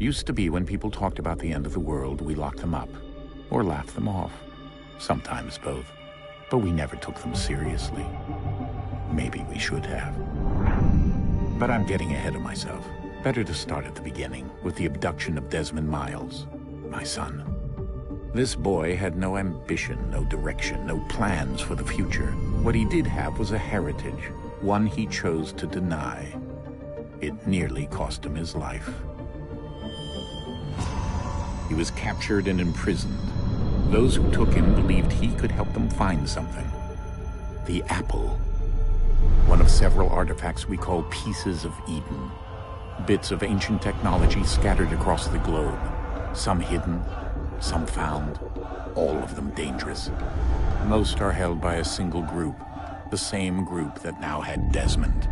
Used to be when people talked about the end of the world, we locked them up, or laughed them off. Sometimes both. But we never took them seriously. Maybe we should have. But I'm getting ahead of myself. Better to start at the beginning, with the abduction of Desmond Miles, my son. This boy had no ambition, no direction, no plans for the future. What he did have was a heritage, one he chose to deny. It nearly cost him his life. He was captured and imprisoned. Those who took him believed he could help them find something. The apple. One of several artifacts we call pieces of Eden. Bits of ancient technology scattered across the globe. Some hidden, some found, all of them dangerous. Most are held by a single group, the same group that now had Desmond.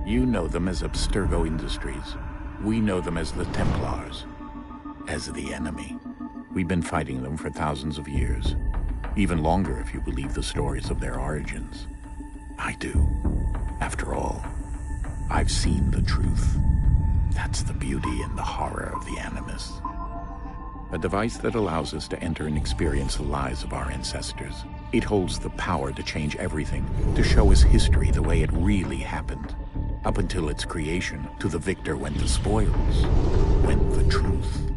You know them as Abstergo Industries. We know them as the Templars, as the enemy. We've been fighting them for thousands of years, even longer if you believe the stories of their origins. I do. After all, I've seen the truth. That's the beauty and the horror of the Animus. A device that allows us to enter and experience the lives of our ancestors. It holds the power to change everything, to show us history the way it really happened. Up until its creation, to the victor went the spoils, went the truth.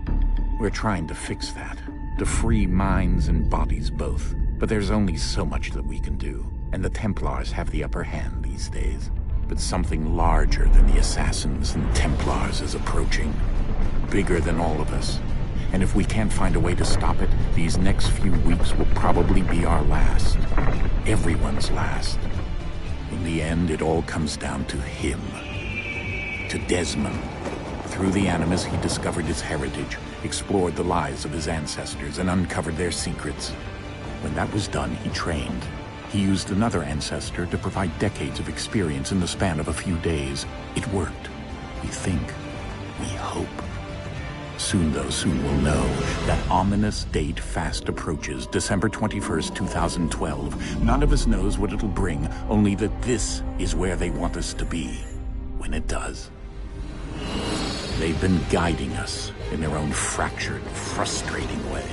We're trying to fix that, to free minds and bodies both. But there's only so much that we can do, and the Templars have the upper hand these days. But something larger than the Assassins and Templars is approaching, bigger than all of us. And if we can't find a way to stop it, these next few weeks will probably be our last. Everyone's last. In the end, it all comes down to him. To Desmond. Through the Animus, he discovered his heritage, explored the lives of his ancestors, and uncovered their secrets. When that was done, he trained. He used another ancestor to provide decades of experience in the span of a few days. It worked. We think. We hope. Soon, though, soon we'll know. That ominous date fast approaches, December 21st, 2012. None of us knows what it'll bring, only that this is where they want us to be, when it does. They've been guiding us in their own fractured, frustrating way.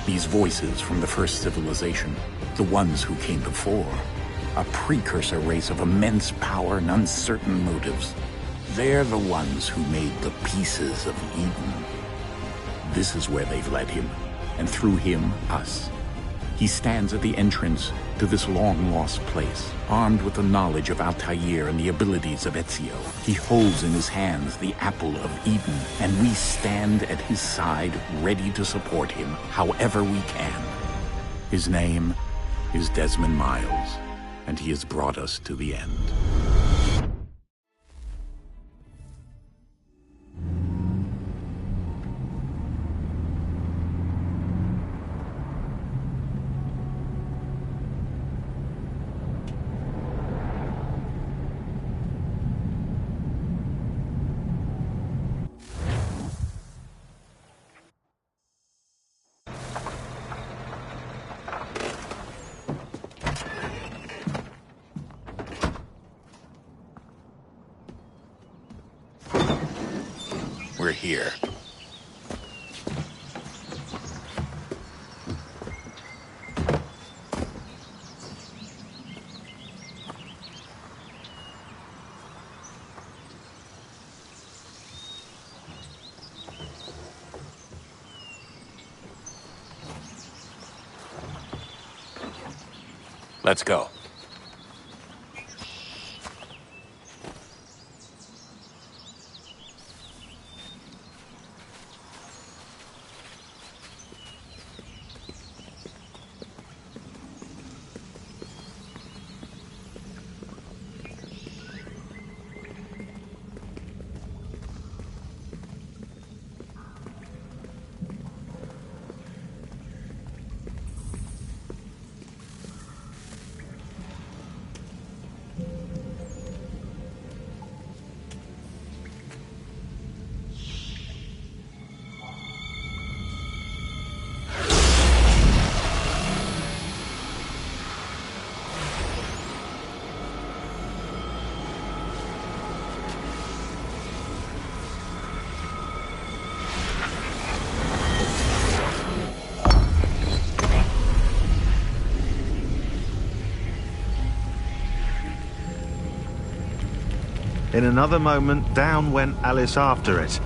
These voices from the first civilization, the ones who came before, a precursor race of immense power and uncertain motives. They're the ones who made the pieces of Eden. This is where they've led him, and through him, us. He stands at the entrance to this long-lost place, armed with the knowledge of Altair and the abilities of Ezio. He holds in his hands the apple of Eden, and we stand at his side, ready to support him however we can. His name is Desmond Miles, and he has brought us to the end. We're here. Let's go. In another moment, down went Alice after it,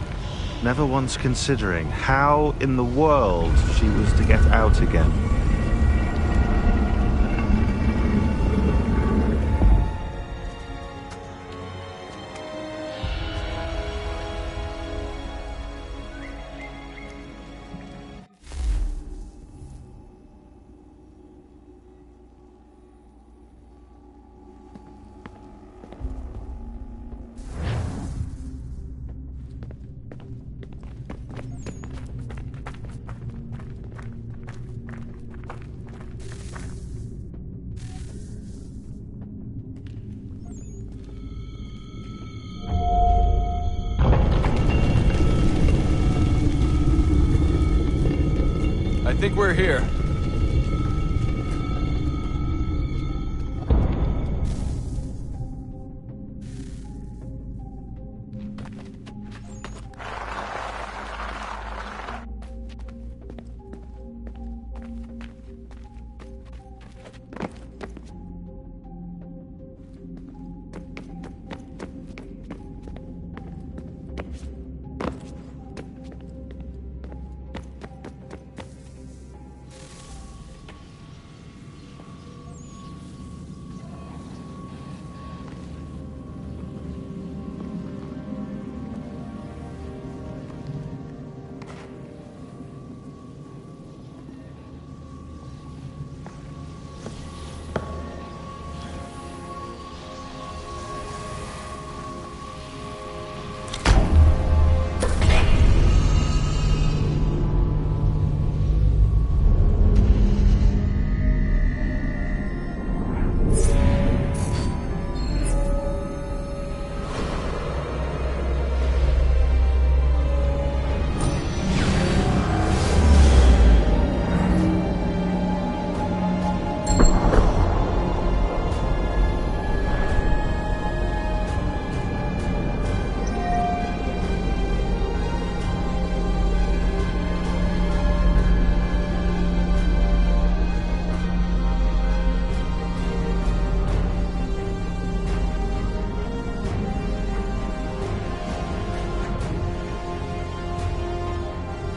never once considering how in the world she was to get out again. I think we're here.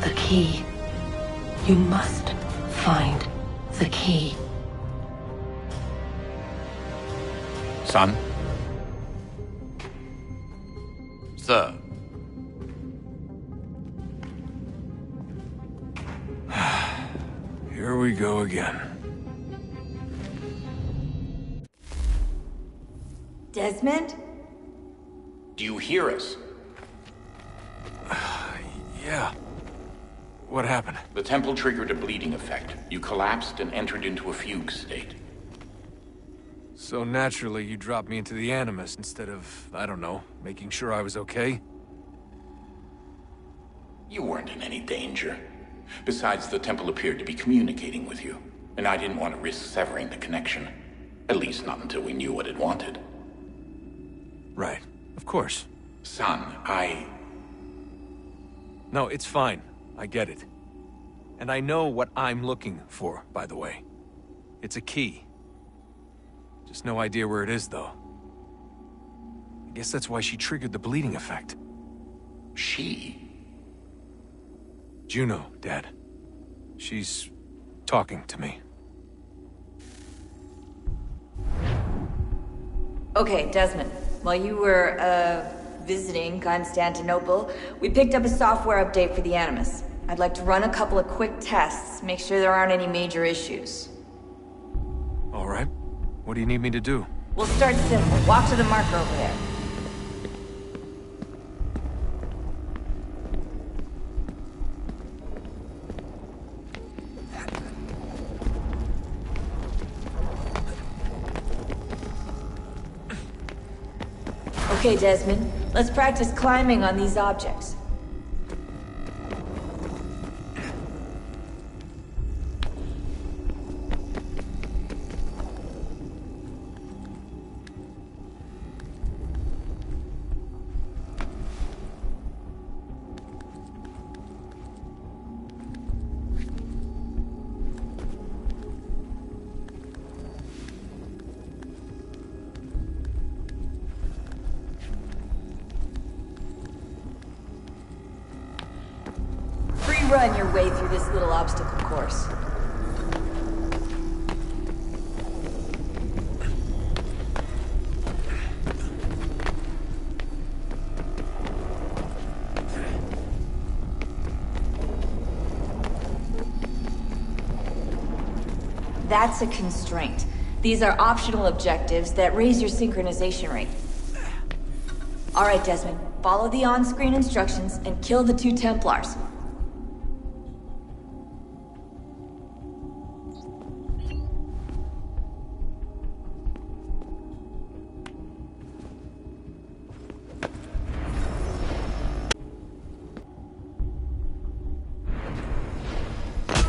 The key. You must find the key. Son? Sir. Here we go again. Desmond? Do you hear us? Yeah. What happened? The temple triggered a bleeding effect. You collapsed and entered into a fugue state. So naturally, you dropped me into the Animus instead of, I don't know, making sure I was okay? You weren't in any danger. Besides, the temple appeared to be communicating with you, and I didn't want to risk severing the connection. At least not until we knew what it wanted. Right. Of course. Son, No, it's fine. I get it. And I know what I'm looking for, by the way. It's a key. Just no idea where it is, though. I guess that's why she triggered the bleeding effect. She? Juno, Dad. She's talking to me. Okay, Desmond. While you were, visiting Constantinople, we picked up a software update for the Animus. I'd like to run a couple of quick tests, make sure there aren't any major issues. All right. What do you need me to do? We'll start simple. Walk to the marker over there. Okay, Desmond. Let's practice climbing on these objects. run your way through this little obstacle course. That's a constraint. These are optional objectives that raise your synchronization rate. Alright, Desmond. Follow the on-screen instructions and kill the 2 Templars.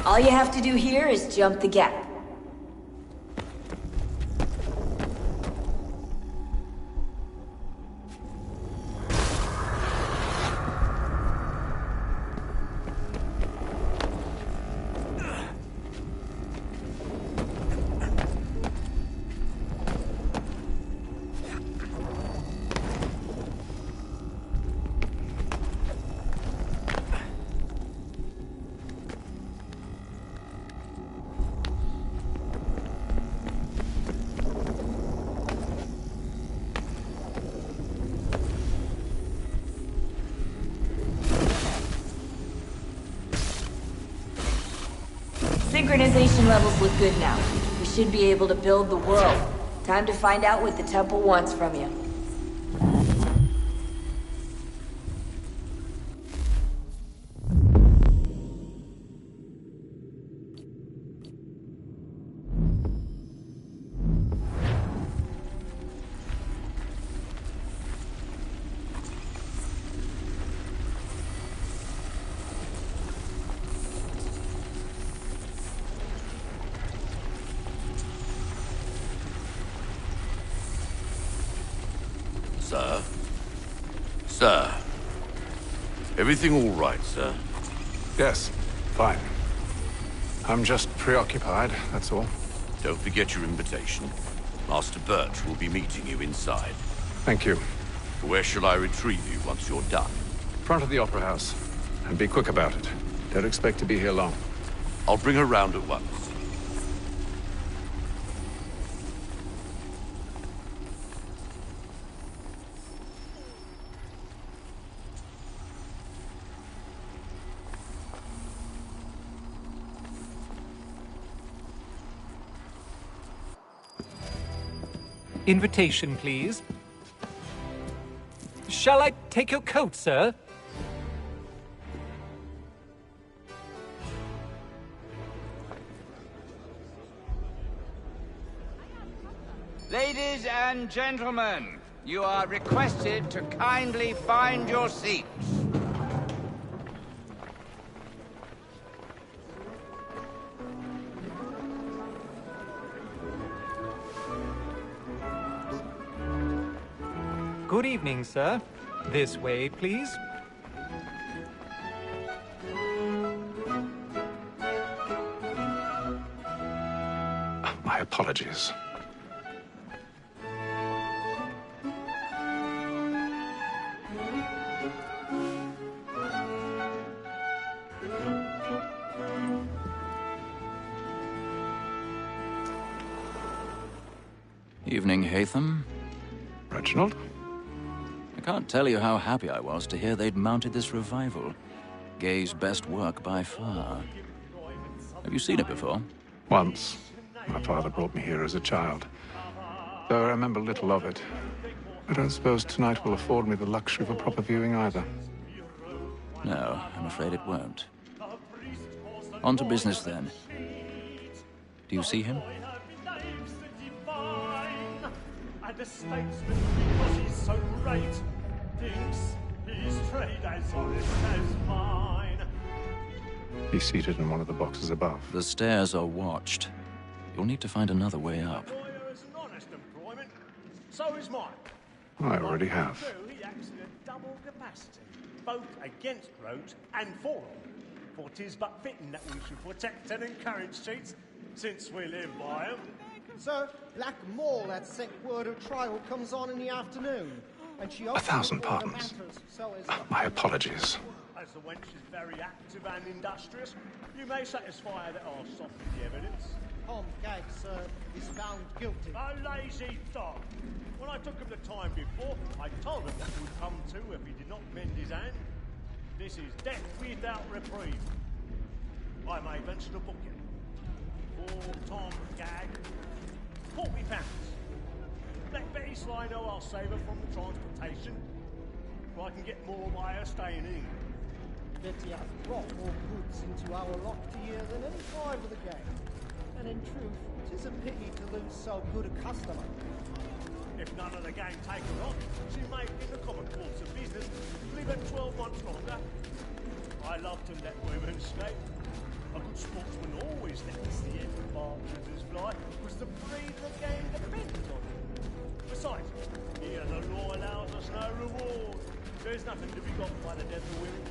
All you have to do here is jump the gap. Synchronization levels look good now. We should be able to build the world. Time to find out what the temple wants from you. Sir? Sir? Everything all right, sir? Yes, fine. I'm just preoccupied, that's all. Don't forget your invitation. Master Birch will be meeting you inside. Thank you. Where shall I retrieve you once you're done? Front of the Opera House. And be quick about it. Don't expect to be here long. I'll bring her round at once. Invitation, please. Shall I take your coat, sir? Ladies and gentlemen, you are requested to kindly find your seats. Good evening, sir. This way, please. My apologies. Evening, Hatham. Reginald? I can't tell you how happy I was to hear they'd mounted this revival. Gay's best work by far. Have you seen it before? Once. My father brought me here as a child. Though I remember little of it. I don't suppose tonight will afford me the luxury of a proper viewing either. No, I'm afraid it won't. On to business then. Do you see him? And a statesman, because he's so great, thinks his trade as honest as mine. He's seated in one of the boxes above. The stairs are watched. You'll need to find another way up. A lawyer is an honest employment, so is mine. I already have. He acts in a double capacity, both against roads and for them. For 'tis but fitting that we should protect and encourage cheats, since we live by 'em. Sir, Black Mall, that sick word of trial, comes on in the afternoon. And she 1,000 pardons. My apologies. As the wench is very active and industrious, you may satisfy that I'll soften the evidence. Tom Gag, sir, is found guilty. A lazy dog. When I took him the time before, I told him what would come to if he did not mend his hand. This is death without reprieve. I may venture to book him. For Tom Gag, £40. Let Betty Sly know I'll save her from the transportation, or I can get more by her staying in. Betty has brought more goods into our locked year than any time of the game. And in truth, it is a pity to lose so good a customer. If none of the gang take her on, she may, in the common course of business, live at 12 months longer. I love to let women skate. A good sportsman always lets the end of partridges fly, because the breed of the game depends on it. Besides, here the law allows us no reward. There's nothing to be got by the death of women,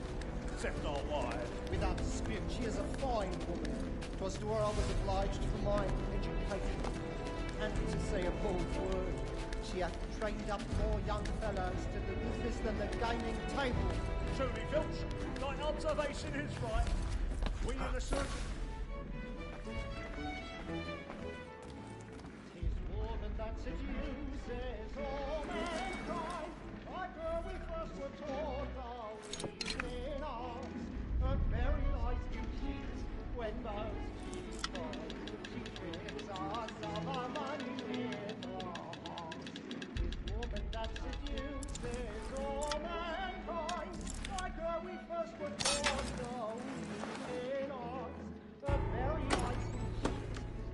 except our wives. Without dispute, she is a fine woman. 'Twas to her I was obliged for my education. And to say a bold word, she hath trained up more young fellows to the business than the gaming table. Truly, Filch, thy observation is right. We are the surgeon. Tis woman that seduces all mankind. Like her we first were taught our reasoning arts. Her very lies do cheat when most she tries. She tricks us of our money with her hearts. Tis woman that seduces all mankind. Like her we first were taught our reasoning arts. Her very lies do cheat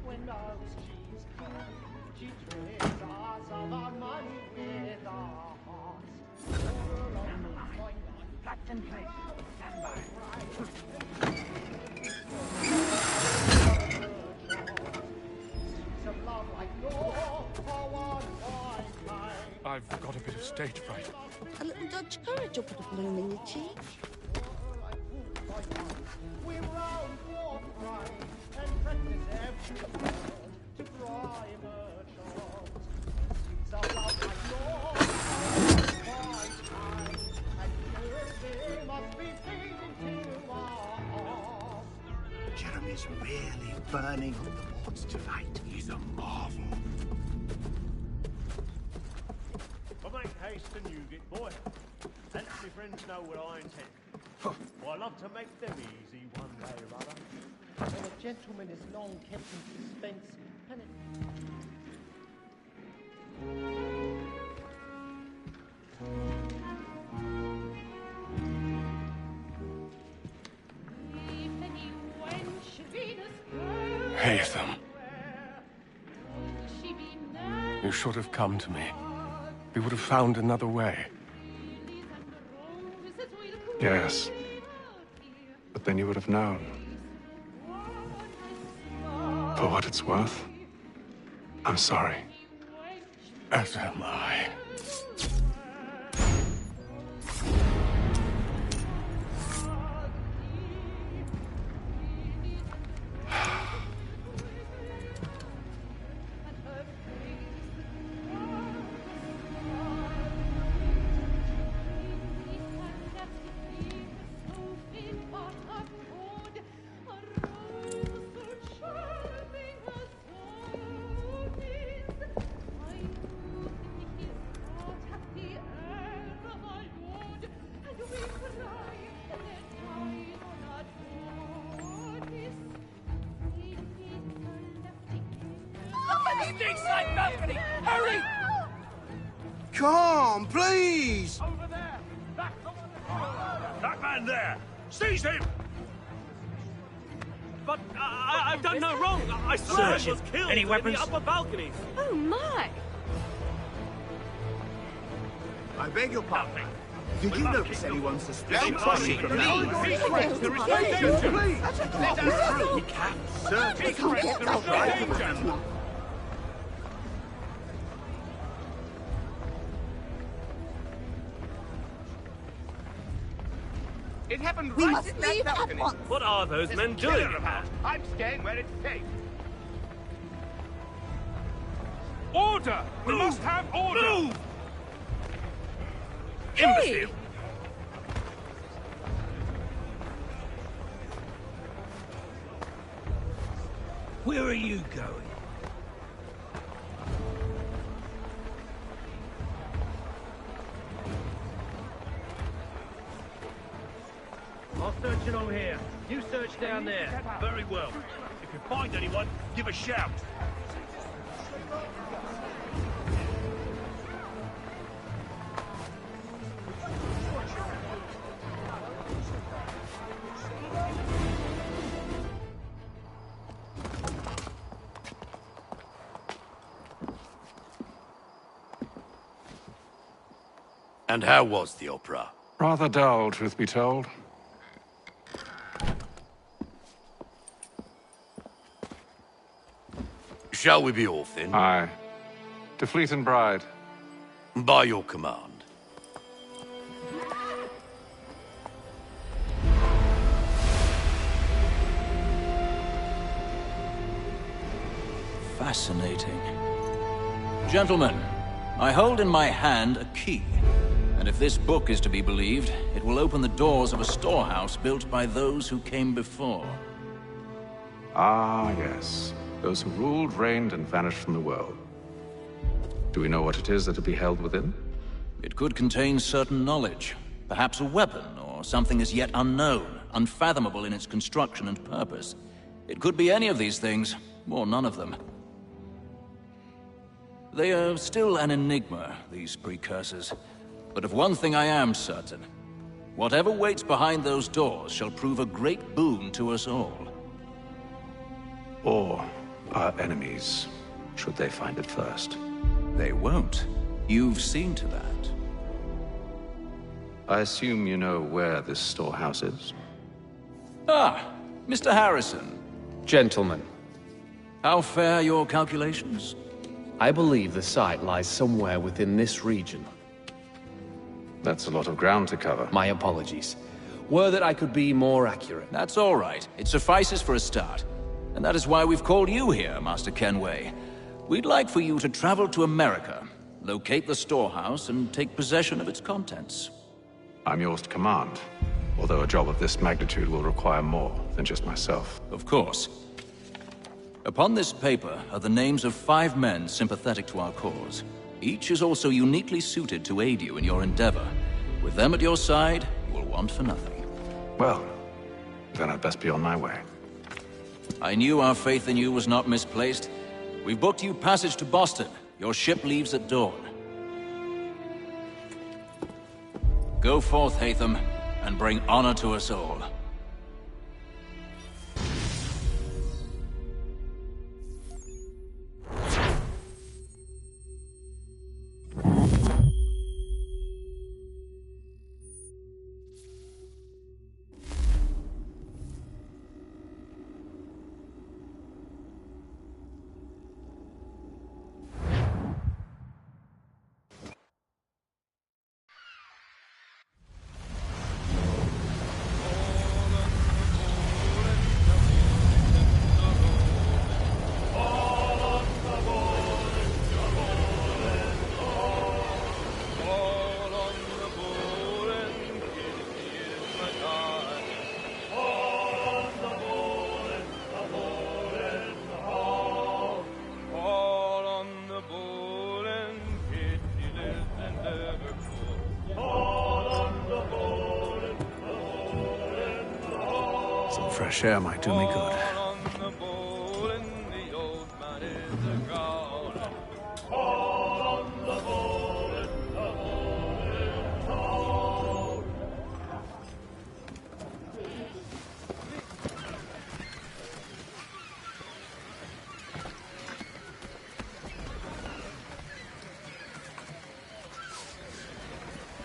when most she's kind. She tricks us of our money with our hearts. Flags in place. Stand by. I've got a bit of stage fright. A little Dutch courage will put a bloom in your cheek. We round for pride and practice every word to bribe her charms. Suits our love like yours, my time, and mercy must be seen into our arms. Jeremy's really burning up the boards tonight. He's a marvel. I make haste to Newgate, boy. And my friends know what I intend. I love to make them easy one day or other. When a gentleman is long kept in suspense, and it... Haytham. You should have come to me. We would have found another way. Yes. But then you would have known. For what it's worth, I'm sorry. As am I. Hurry! Come, please! Over there! That man there! Seize him! But I've done no wrong. I swear I was killed Any in weapons? the upper balconies. Oh, my! I beg your pardon. Did you notice anyone suspicious? Don't push it, please! Let us through. He can. Sir, Be correct. There is no danger. It happened We right must in that leave at balcony. once. What are those men doing? I'm staying where it's safe. Order! We must have order! Move! Hey! Imbecile! Where are you going? I'll search along here. You search down there. Very well. If you find anyone, give a shout. And how was the opera? Rather dull, truth be told. Shall we be off then? Aye. To Fleet and Bride. By your command. Fascinating. Gentlemen, I hold in my hand a key. And if this book is to be believed, it will open the doors of a storehouse built by those who came before. Ah, yes. Those who ruled, reigned, and vanished from the world. Do we know what it is that will be held within? It could contain certain knowledge. Perhaps a weapon, or something as yet unknown, unfathomable in its construction and purpose. It could be any of these things, or none of them. They are still an enigma, these precursors. But of one thing I am certain. Whatever waits behind those doors shall prove a great boon to us all. Or our enemies, should they find it first. They won't. You've seen to that. I assume you know where this storehouse is? Ah, Mr. Harrison. Gentlemen. How fare your calculations? I believe the site lies somewhere within this region. That's a lot of ground to cover. My apologies. Were that I could be more accurate. That's all right. It suffices for a start. And that is why we've called you here, Master Kenway. We'd like for you to travel to America, locate the storehouse, and take possession of its contents. I'm yours to command, although a job of this magnitude will require more than just myself. Of course. Upon this paper are the names of 5 men sympathetic to our cause. Each is also uniquely suited to aid you in your endeavor. With them at your side, you will want for nothing. Well, then I'd best be on my way. I knew our faith in you was not misplaced. We've booked you passage to Boston. Your ship leaves at dawn. Go forth, Hatham, and bring honor to us all. Fresh air might do me good.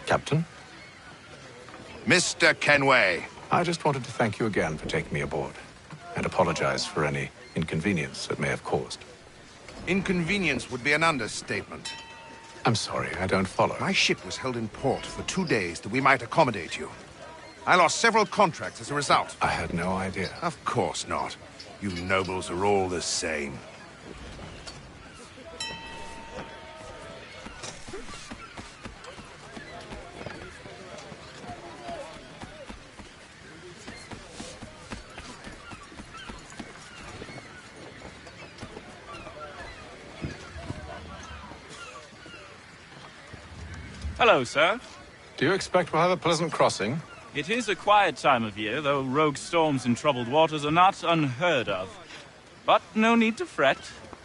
Captain? Mr. Kenway. I just wanted to thank you again for taking me aboard, and apologize for any inconvenience it may have caused. Inconvenience would be an understatement. I'm sorry, I don't follow. My ship was held in port for 2 days that we might accommodate you. I lost several contracts as a result. I had no idea. Of course not. You nobles are all the same. Hello, sir. Do you expect we'll have a pleasant crossing? It is a quiet time of year, though rogue storms in troubled waters are not unheard of. But no need to fret.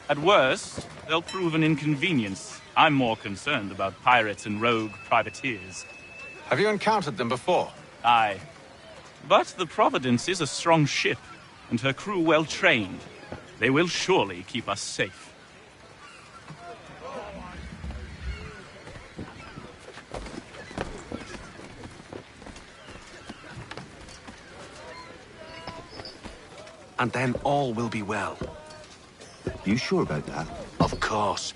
At worst, they'll prove an inconvenience. I'm more concerned about pirates and rogue privateers. Have you encountered them before? Aye. But the Providence is a strong ship, and her crew well trained. They will surely keep us safe. And then all will be well. You sure about that? Of course.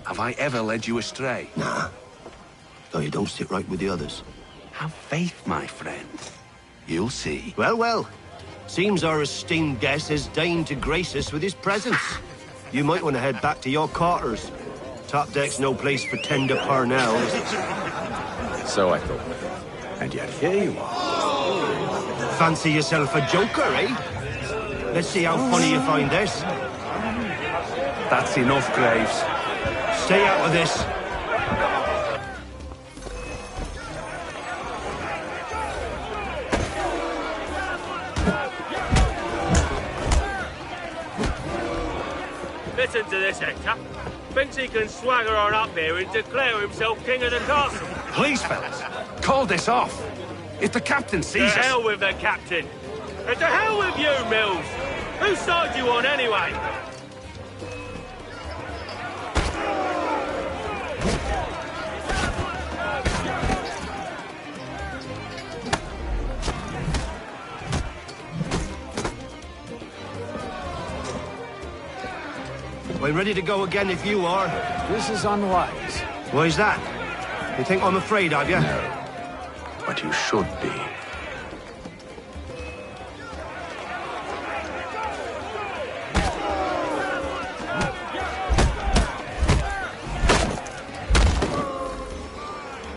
Have I ever led you astray? Nah. Though you don't sit right with the others. Have faith, my friend. You'll see. Well, well. Seems our esteemed guest has deigned to grace us with his presence. You might want to head back to your quarters. Top deck's no place for tender Parnells. So I thought. And yet here you are. Fancy yourself a joker, eh? Let's see how funny you find this. That's enough, Graves. Stay out of this. Listen to this, Hector. Thinks he can swagger on up here and declare himself king of the castle. Please, fellas, call this off. If the captain sees us... To hell with the captain. And to hell with you, Mills. Whose side you on, anyway? We're ready to go again if you are. This is unwise. Why's that? You think I'm afraid of you? No. But you should be.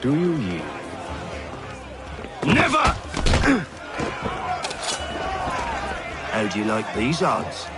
Do you yield? Never! How do you like these odds?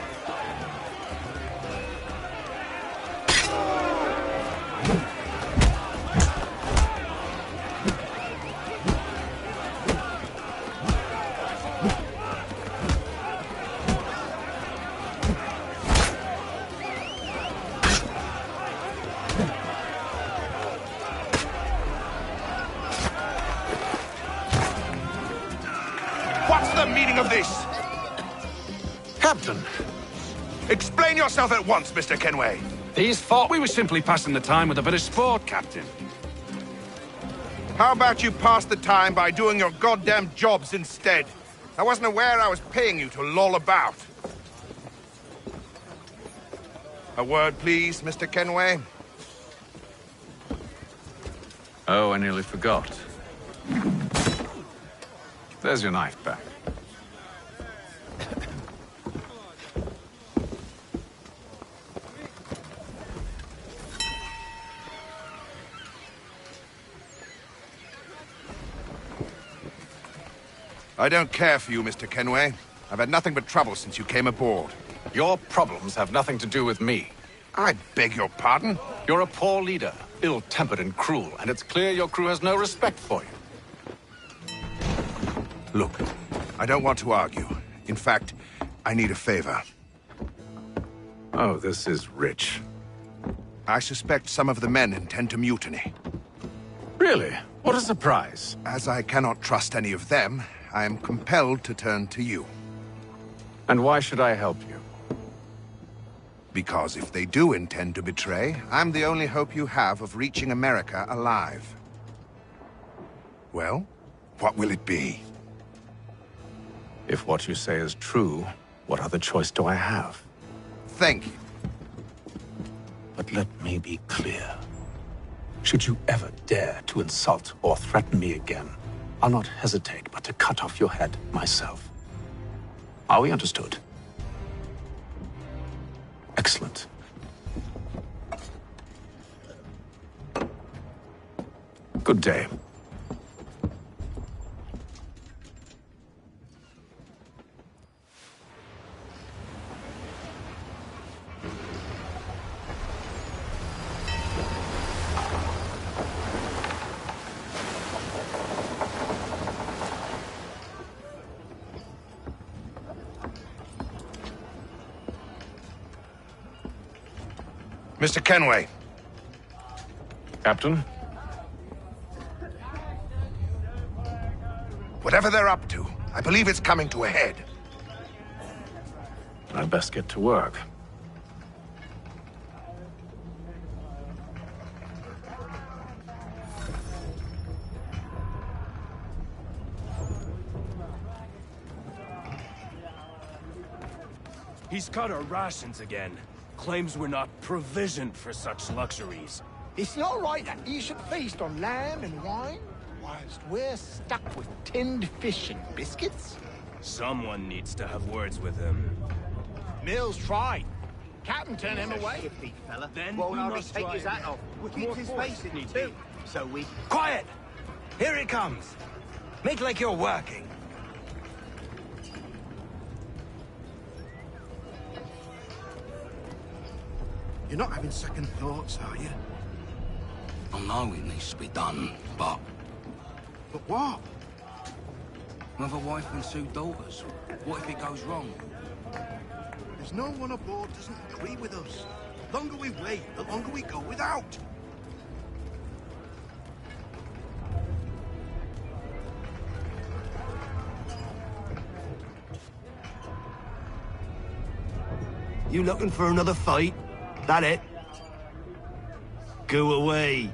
Explain yourself at once, Mr. Kenway. These thought we were simply passing the time with a bit of sport, Captain. How about you pass the time by doing your goddamn jobs instead? I wasn't aware I was paying you to loll about. A word, please, Mr. Kenway. Oh, I nearly forgot. There's your knife back. I don't care for you, Mr. Kenway. I've had nothing but trouble since you came aboard. Your problems have nothing to do with me. I beg your pardon? You're a poor leader, ill-tempered and cruel, and it's clear your crew has no respect for you. Look, I don't want to argue. In fact, I need a favor. Oh, this is rich. I suspect some of the men intend to mutiny. Really? What a surprise. As I cannot trust any of them, I am compelled to turn to you. And why should I help you? Because if they do intend to betray, I'm the only hope you have of reaching America alive. Well, what will it be? If what you say is true, what other choice do I have? Thank you. But let me be clear. Should you ever dare to insult or threaten me again, I'll not hesitate but to cut off your head myself. Are we understood? Excellent. Good day. Mr. Kenway. Captain? Whatever they're up to, I believe it's coming to a head. I'd best get to work. He's cut our rations again. Claims we're not provisioned for such luxuries. It's not right that you should feast on lamb and wine, whilst we're stuck with tinned fish and biscuits. Someone needs to have words with him. Mills tried. Captain turned him away. Fella. Then Won't we hardly must take try his hat again. off. With Keep more his force, face in need too. be. So we... Quiet! Here it comes. Make like you're working. You're not having second thoughts, are you? I know it needs to be done, but... But what? With a wife and 2 daughters, what if it goes wrong? There's no one aboard doesn't agree with us. The longer we wait, the longer we go without. You looking for another fight? That it? Go away.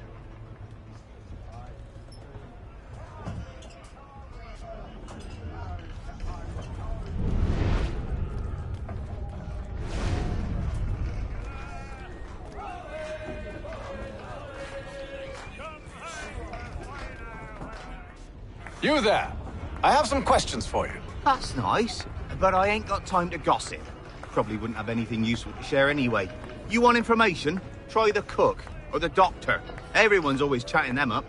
You there! I have some questions for you. That's nice, but I ain't got time to gossip. Probably wouldn't have anything useful to share anyway. You want information? Try the cook or the doctor. Everyone's always chatting them up.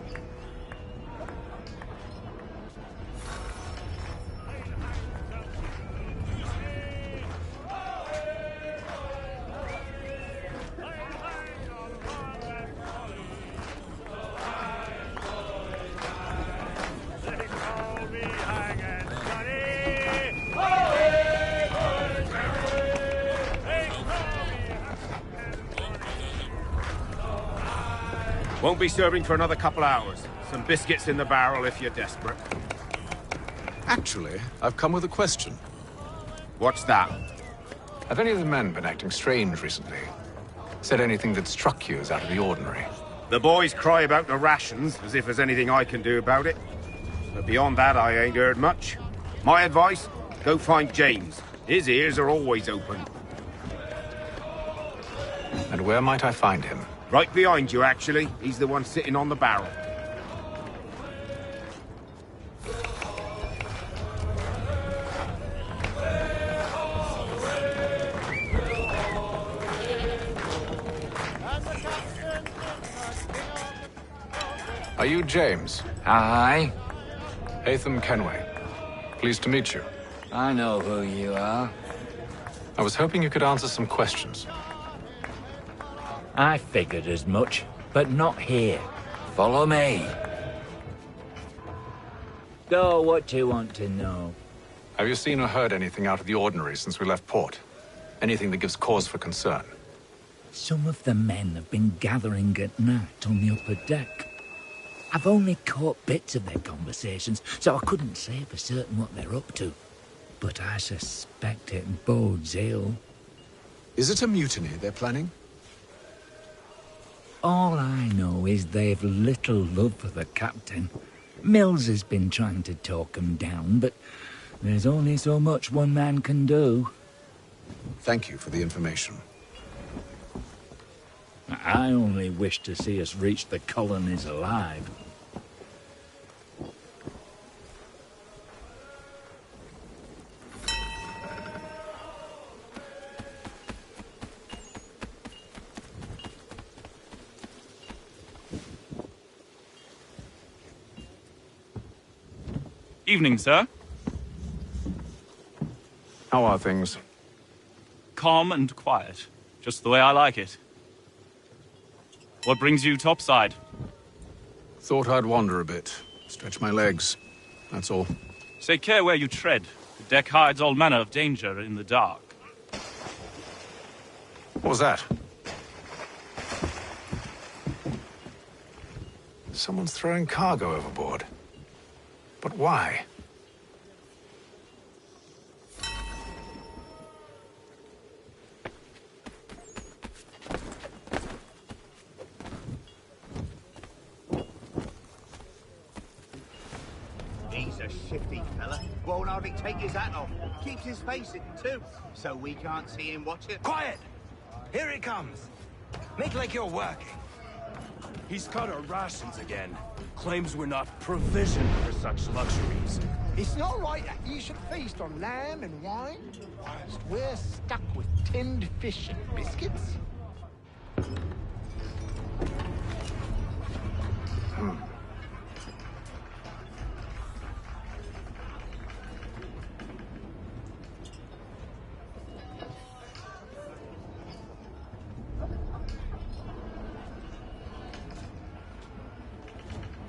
Won't be serving for another couple hours. Some biscuits in the barrel if you're desperate. Actually, I've come with a question. What's that? Have any of the men been acting strange recently? Said anything that struck you as out of the ordinary? The boys cry about the rations, as if there's anything I can do about it. But beyond that, I ain't heard much. My advice? Go find James. His ears are always open. And where might I find him? Right behind you, actually. He's the one sitting on the barrel. Are you James? Aye. Hatham Kenway. Pleased to meet you. I know who you are. I was hoping you could answer some questions. I figured as much, but not here. Follow me. Go, what do you want to know? Have you seen or heard anything out of the ordinary since we left port? Anything that gives cause for concern? Some of the men have been gathering at night on the upper deck. I've only caught bits of their conversations, so I couldn't say for certain what they're up to. But I suspect it bodes ill. Is it a mutiny they're planning? All I know is they've little love for the captain. Mills has been trying to talk him down, but there's only so much one man can do. Thank you for the information. I only wish to see us reach the colonies alive. Evening, sir. How are things? Calm and quiet. Just the way I like it. What brings you topside? Thought I'd wander a bit. Stretch my legs. That's all. Take care where you tread. The deck hides all manner of danger in the dark. What was that? Someone's throwing cargo overboard. But why? He's a shifty fella. Won't hardly take his hat off. Keeps his face hidden too, so we can't see him watching. Quiet! Here he comes. Make like you're working. He's cut our rations again. Claims we're not provisioned for such luxuries. It's not right that you should feast on lamb and wine, whilst we're stuck with tinned fish and biscuits.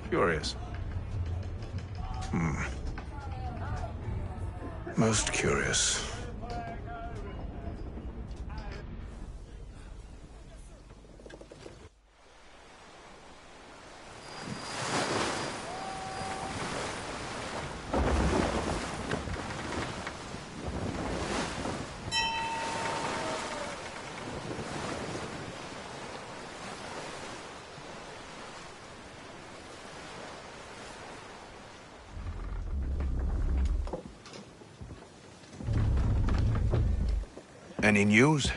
Curious. Most curious. Any news?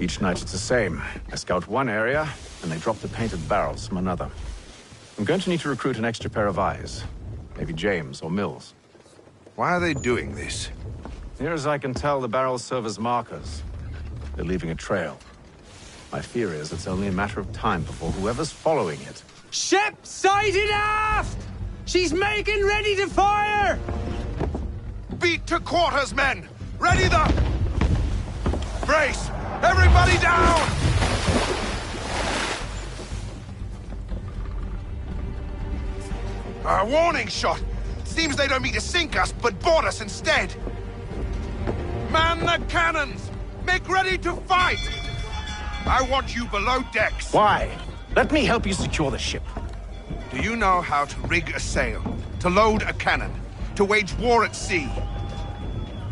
Each night it's the same. I scout one area, and they drop the painted barrels from another. I'm going to need to recruit an extra pair of eyes. Maybe James or Mills. Why are they doing this? Near as I can tell, the barrels serve as markers. They're leaving a trail. My fear is it's only a matter of time before whoever's following it... Ship sighted aft! She's making ready to fire! Beat to quarters, men! Ready the... Brace! Everybody down! A warning shot! Seems they don't mean to sink us, but board us instead! Man the cannons! Make ready to fight! I want you below decks! Why? Let me help you secure the ship. Do you know how to rig a sail? To load a cannon? To wage war at sea?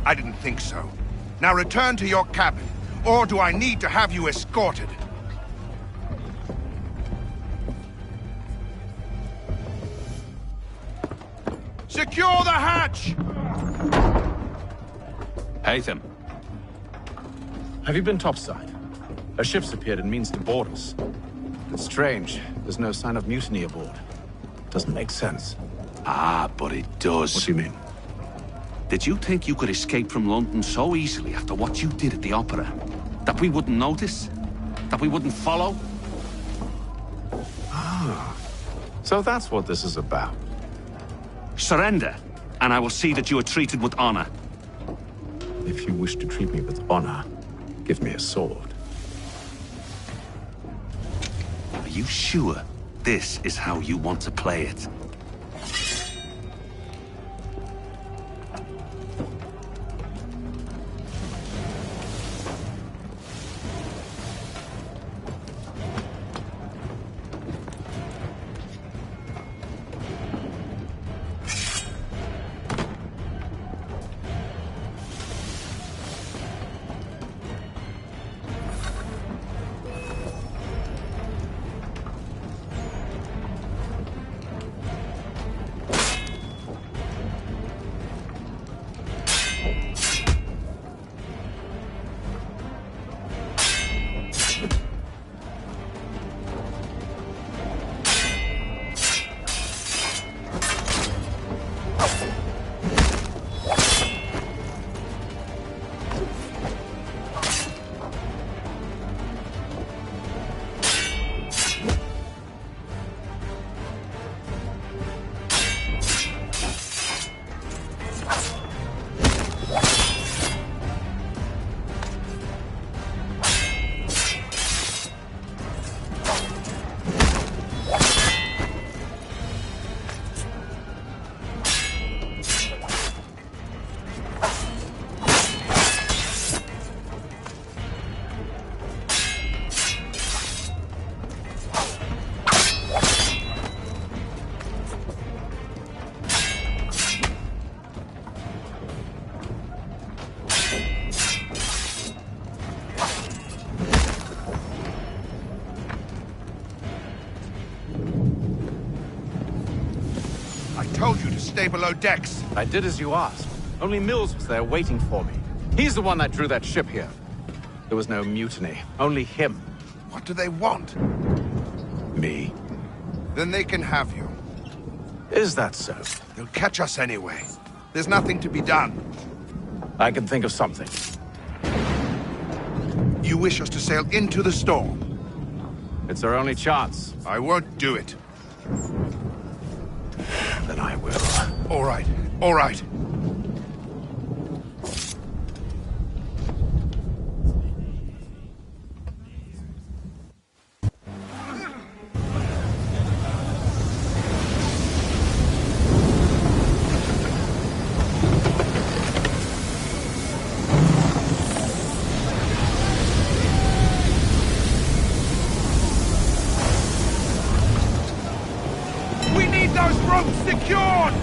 I didn't think so. Now return to your cabin, or do I need to have you escorted? Secure the hatch! Haytham. Have you been topside? A ship's appeared and means to board us. It's strange. There's no sign of mutiny aboard. Doesn't make sense. Ah, but it does. What do you mean? Did you think you could escape from London so easily after what you did at the opera? That we wouldn't notice? That we wouldn't follow? Ah. So that's what this is about. Surrender, and I will see that you are treated with honor. If you wish to treat me with honor, give me a sword. Are you sure this is how you want to play it? I told you to stay below decks. I did as you asked. Only Mills was there waiting for me. He's the one that drew that ship here. There was no mutiny, only him. What do they want? Me. Then they can have you. Is that so? They'll catch us anyway. There's nothing to be done. I can think of something. You wish us to sail into the storm? It's our only chance. I won't do it. Then I will. All right, all right. Secured!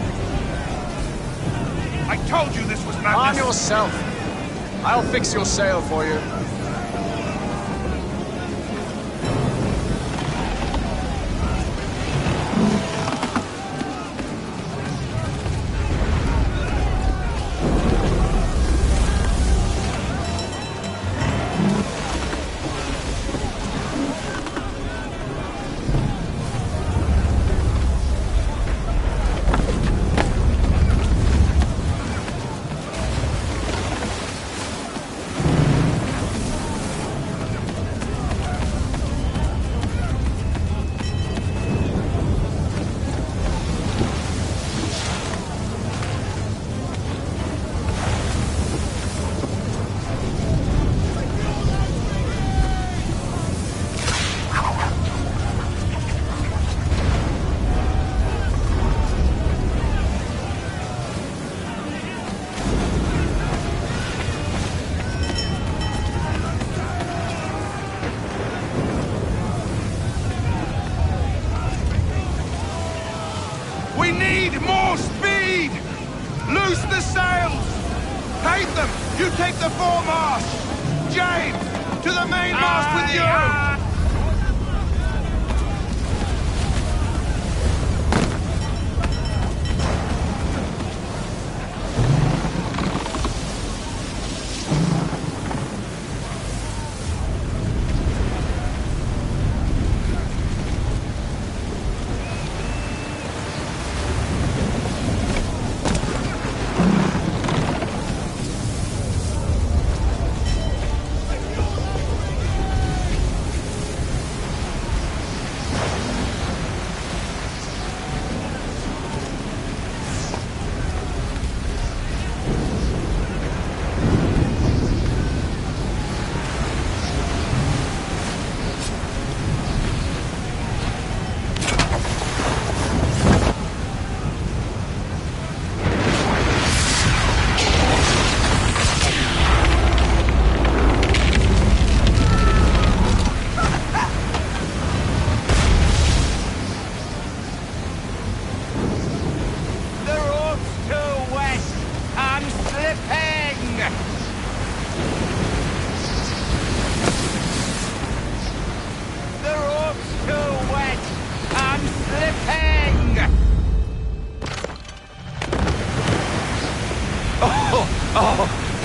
I told you this was madness. Arm yourself. I'll fix your sail for you. We need more speed! Loose the sails! Paint them! You take the foremast! James, to the mainmast with you!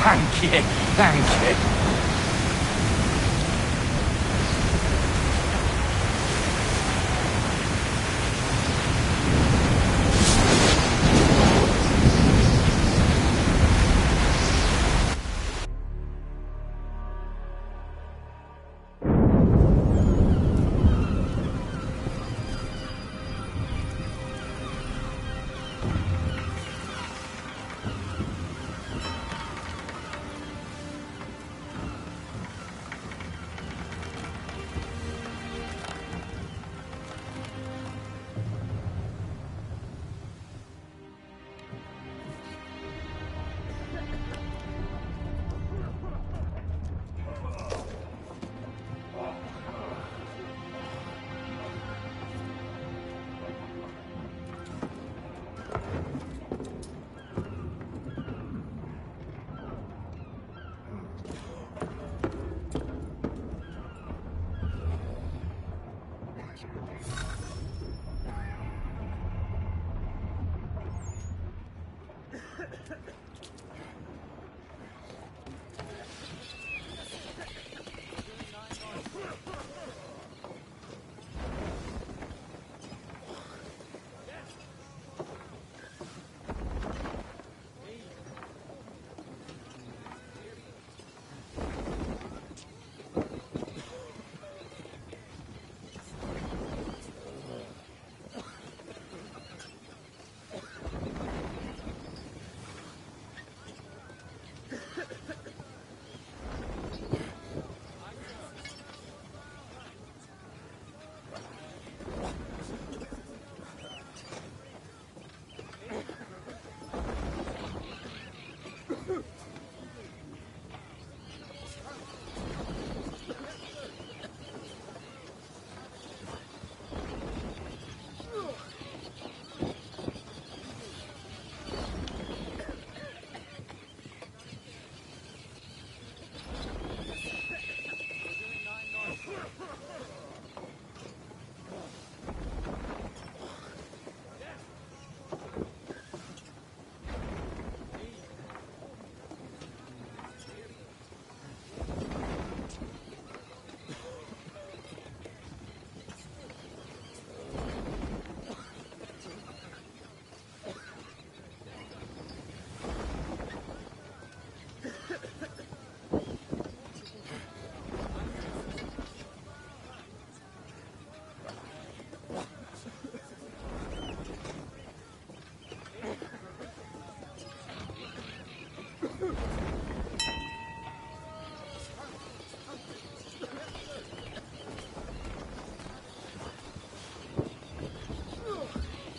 Thank you, thank you.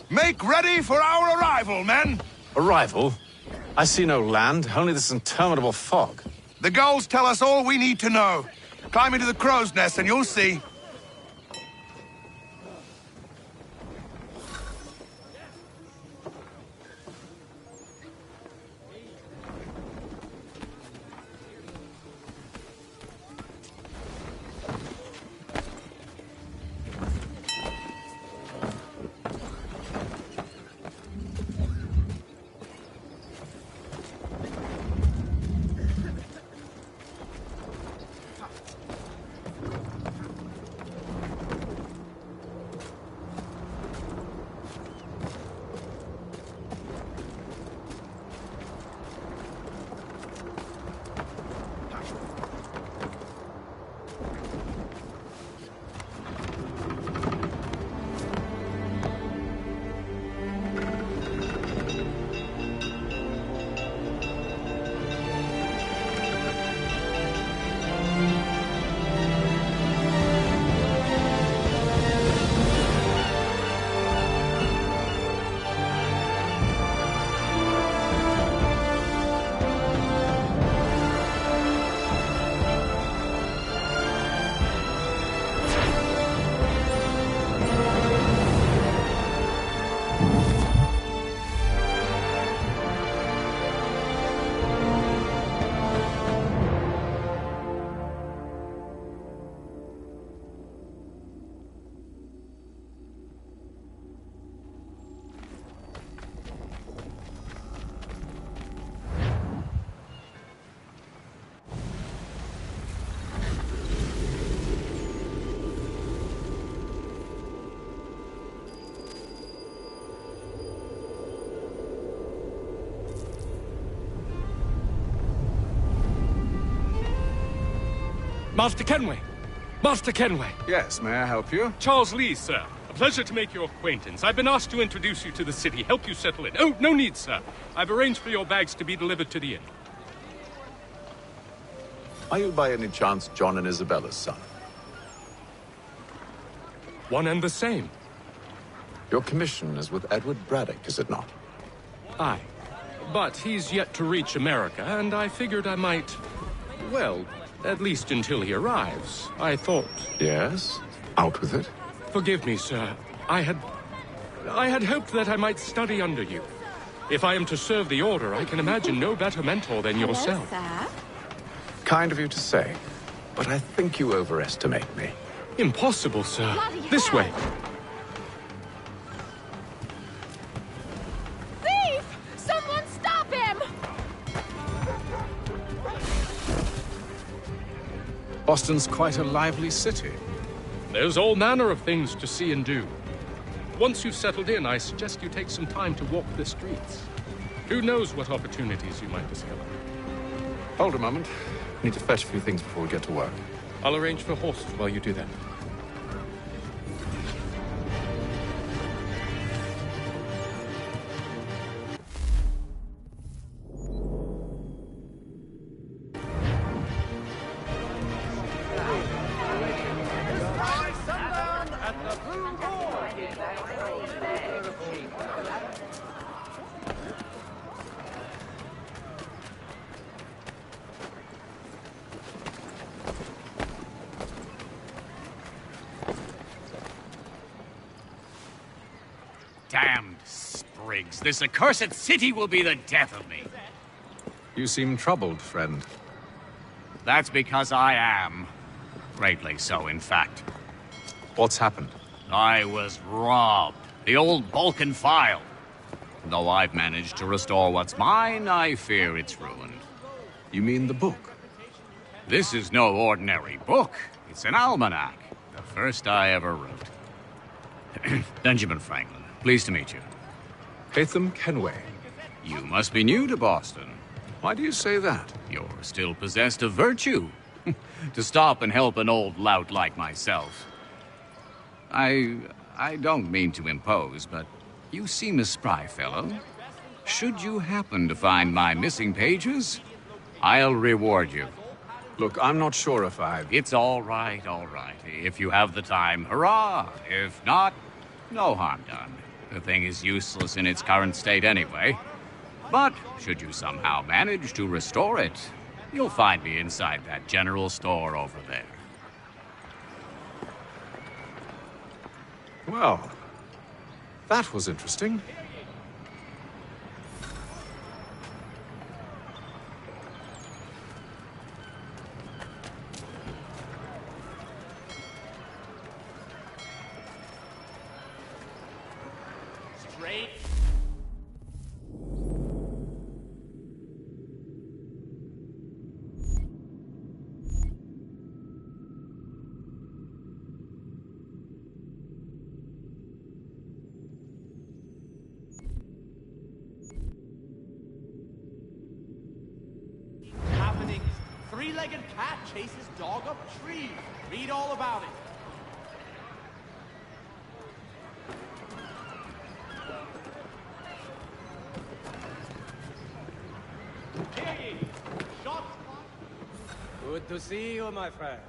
Make ready for our arrival, men! Arrival? I see no land, only this interminable fog. The gulls tell us all we need to know. Climb into the crow's nest and you'll see. Master Kenway! Master Kenway! Yes, may I help you? Charles Lee, sir. A pleasure to make your acquaintance. I've been asked to introduce you to the city, help you settle in. Oh, no need, sir. I've arranged for your bags to be delivered to the inn. Are you by any chance John and Isabella's son? One and the same. Your commission is with Edward Braddock, is it not? Aye. But he's yet to reach America, and I figured I might... well, at least until he arrives, I thought... Yes? Out with it? Forgive me, sir. I had hoped that I might study under you. If I am to serve the Order, I can imagine no better mentor than yourself. Hello, Kind of you to say, but I think you overestimate me. Impossible, sir. Bloody This hell. way. Thief! Someone stop him! Boston's quite a lively city. There's all manner of things to see and do. Once you've settled in, I suggest you take some time to walk the streets. Who knows what opportunities you might discover. Hold a moment. Need to fetch a few things before we get to work. I'll arrange for horses while you do that. Damned sprigs. This accursed city will be the death of me. You seem troubled, friend. That's because I am. Greatly so, in fact. What's happened? I was robbed. The old Balkan file. Though I've managed to restore what's mine, I fear it's ruined. You mean the book? This is no ordinary book. It's an almanac. The first I ever wrote. Benjamin Franklin. Pleased to meet you. Hatham Kenway. You must be new to Boston. Why do you say that? You're still possessed of virtue. To stop and help an old lout like myself. I don't mean to impose, but you seem a spry fellow. Should you happen to find my missing pages, I'll reward you. Look, I'm not sure if I... It's all right, all right. If you have the time, hurrah! If not, no harm done. The thing is useless in its current state anyway. But should you somehow manage to restore it, you'll find me inside that general store over there. Well, that was interesting. Straight. Happenings. Three-legged cat chases dog up tree. Read all about it. Good to see you, my friend.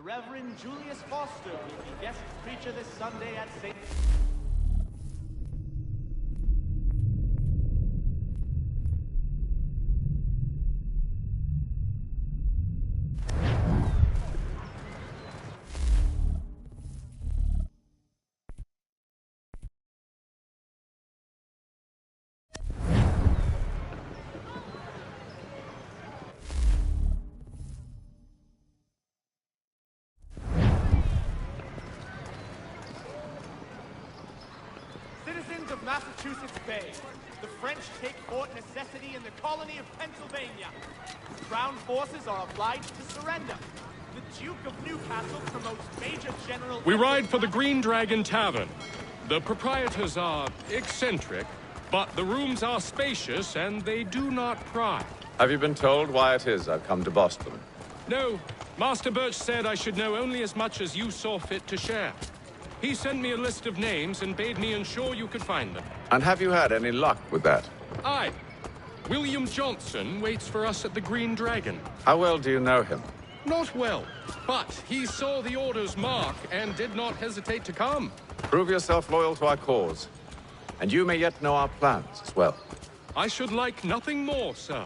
Reverend Julius Foster will be guest preacher this Sunday at St. Citizens of Massachusetts Bay, the French take Fort Necessity in the colony of Pennsylvania. Crown forces are obliged to surrender. The Duke of Newcastle promotes Major General... We ride for the Green Dragon Tavern. The proprietors are eccentric, but the rooms are spacious and they do not pry. Have you been told why it is I've come to Boston? No, Master Birch said I should know only as much as you saw fit to share. He sent me a list of names and bade me ensure you could find them. And have you had any luck with that? Aye. William Johnson waits for us at the Green Dragon. How well do you know him? Not well, but he saw the Order's mark and did not hesitate to come. Prove yourself loyal to our cause. And you may yet know our plans as well. I should like nothing more, sir.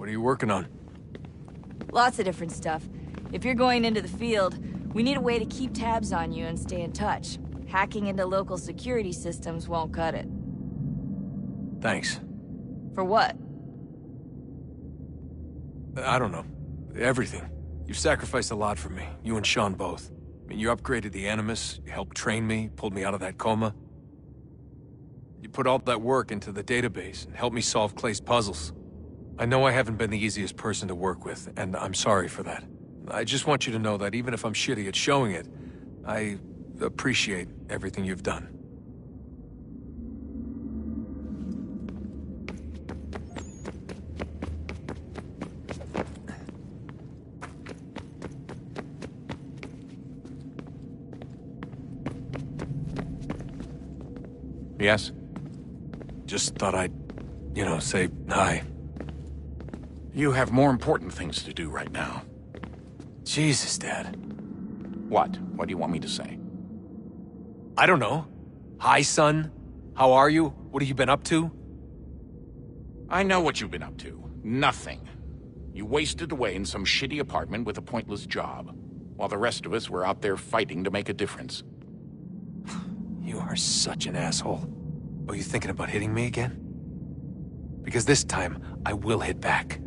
What are you working on? Lots of different stuff. If you're going into the field, we need a way to keep tabs on you and stay in touch. Hacking into local security systems won't cut it. Thanks. For what? I don't know. Everything. You've sacrificed a lot for me, you and Sean both. I mean, you upgraded the Animus, you helped train me, pulled me out of that coma. You put all that work into the database and helped me solve Clay's puzzles. I know I haven't been the easiest person to work with, and I'm sorry for that. I just want you to know that even if I'm shitty at showing it, I appreciate everything you've done. Yes? Just thought I'd, say hi. You have more important things to do right now. Jesus, Dad. What? What do you want me to say? I don't know. Hi, son. How are you? What have you been up to? I know what you've been up to. Nothing. You wasted away in some shitty apartment with a pointless job, while the rest of us were out there fighting to make a difference. You are such an asshole. Are you thinking about hitting me again? Because this time, I will hit back.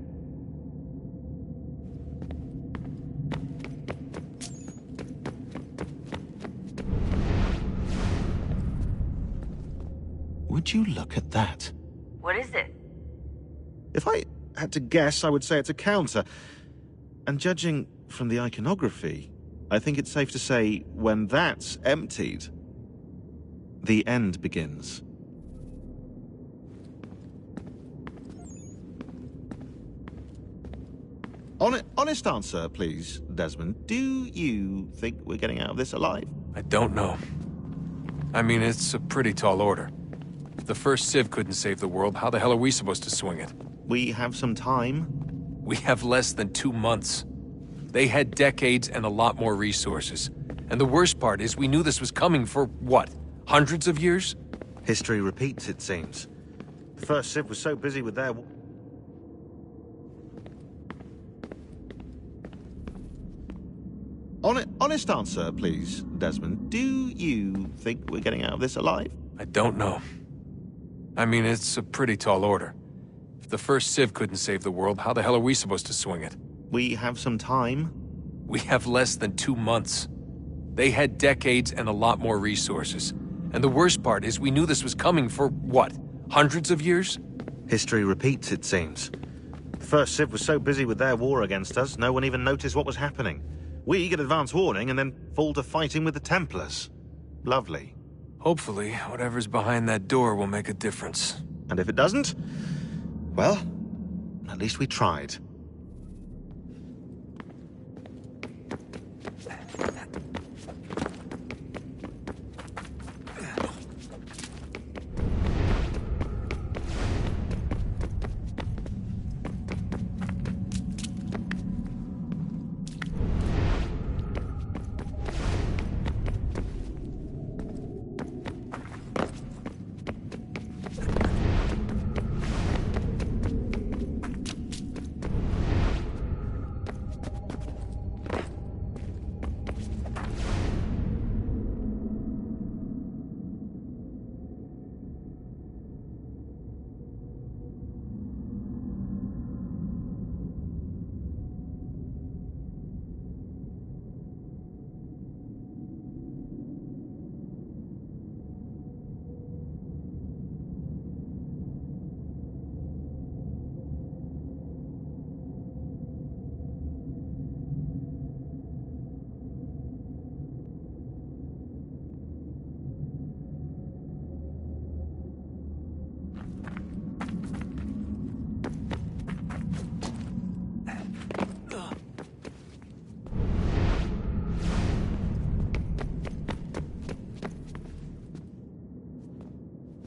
Would you look at that? What is it? If I had to guess, I would say it's a counter. And judging from the iconography, I think it's safe to say when that's emptied, the end begins. Honest answer, please, Desmond. Do you think we're getting out of this alive? I don't know. I mean, it's a pretty tall order. If the first Civ couldn't save the world, how the hell are we supposed to swing it? We have some time. We have less than 2 months. They had decades and a lot more resources. And the worst part is we knew this was coming for, what, hundreds of years? History repeats, it seems. The first Civ was so busy with their... Honest answer, please, Desmond. Do you think we're getting out of this alive? I don't know. I mean, it's a pretty tall order. If the first Civ couldn't save the world, how the hell are we supposed to swing it? We have some time. We have less than 2 months. They had decades and a lot more resources. And the worst part is we knew this was coming for, what, hundreds of years? History repeats, it seems. The first Civ was so busy with their war against us, no one even noticed what was happening. We get advance warning and then fall to fighting with the Templars. Lovely. Hopefully, whatever's behind that door will make a difference. And if it doesn't, well, at least we tried.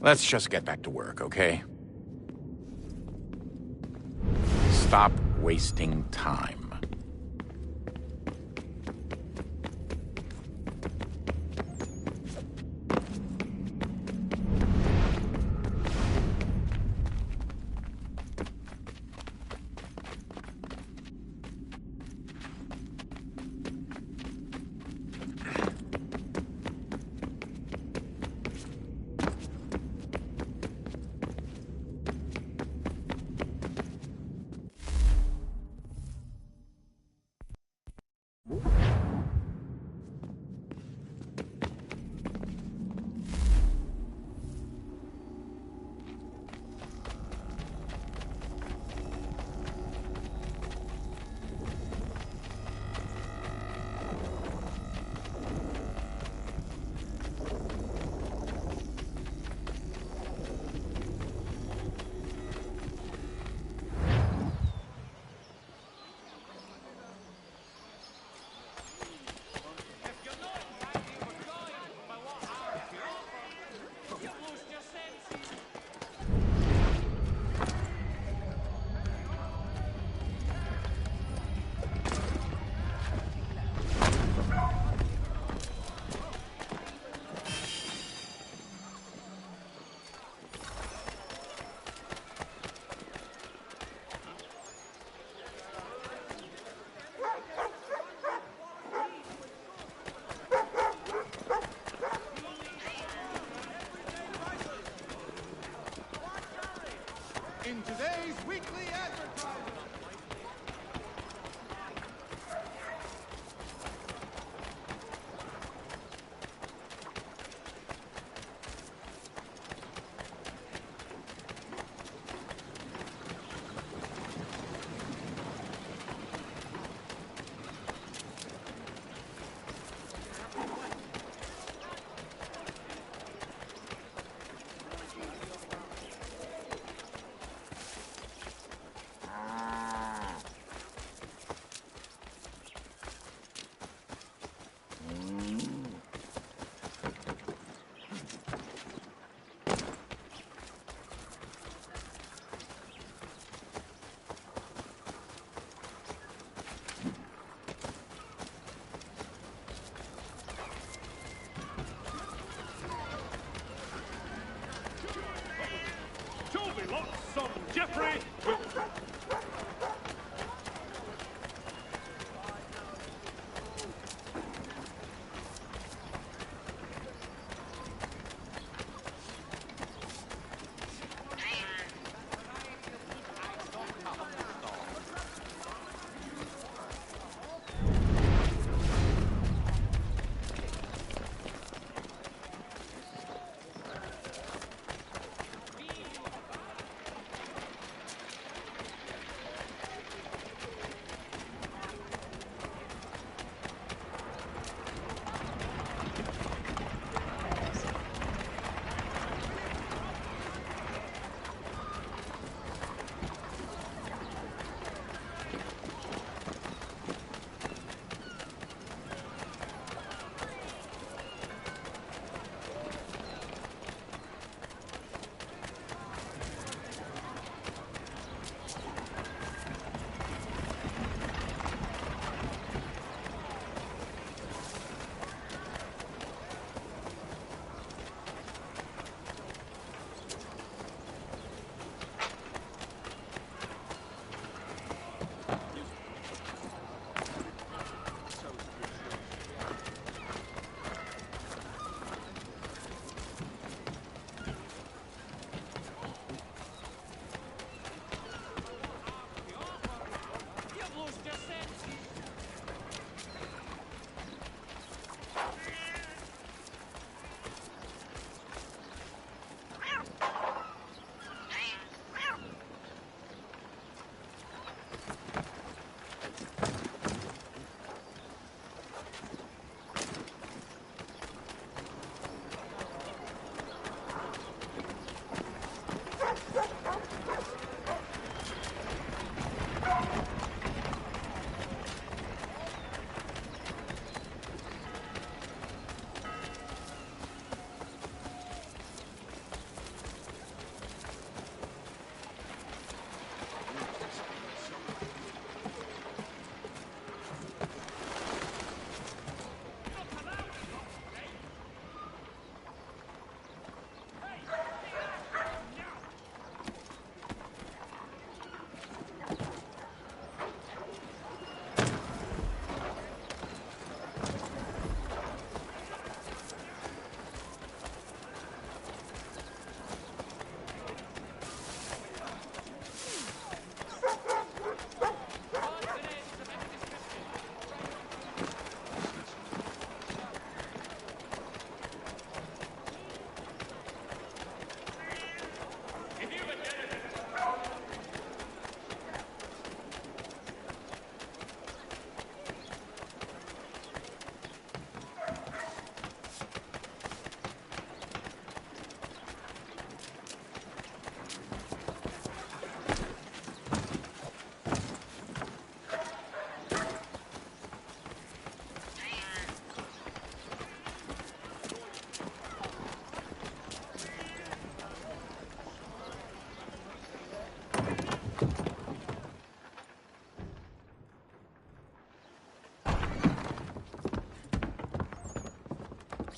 Let's just get back to work, okay? Stop wasting time.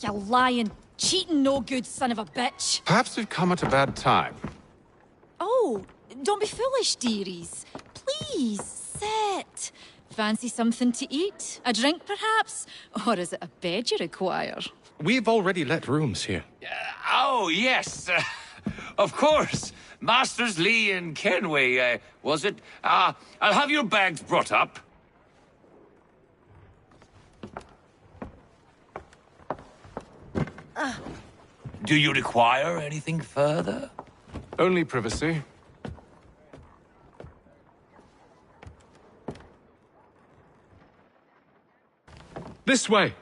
you lying, cheating, no good son of a bitch. Perhaps we've come at a bad time. Oh, don't be foolish, dearies. Please, sit. Fancy something to eat? A drink, perhaps? Or is it a bed you require? We've already let rooms here. Oh, yes. Of course. Masters Lee and Kenway, was it? I'll have your bags brought up. Do you require anything further? Only privacy. This way!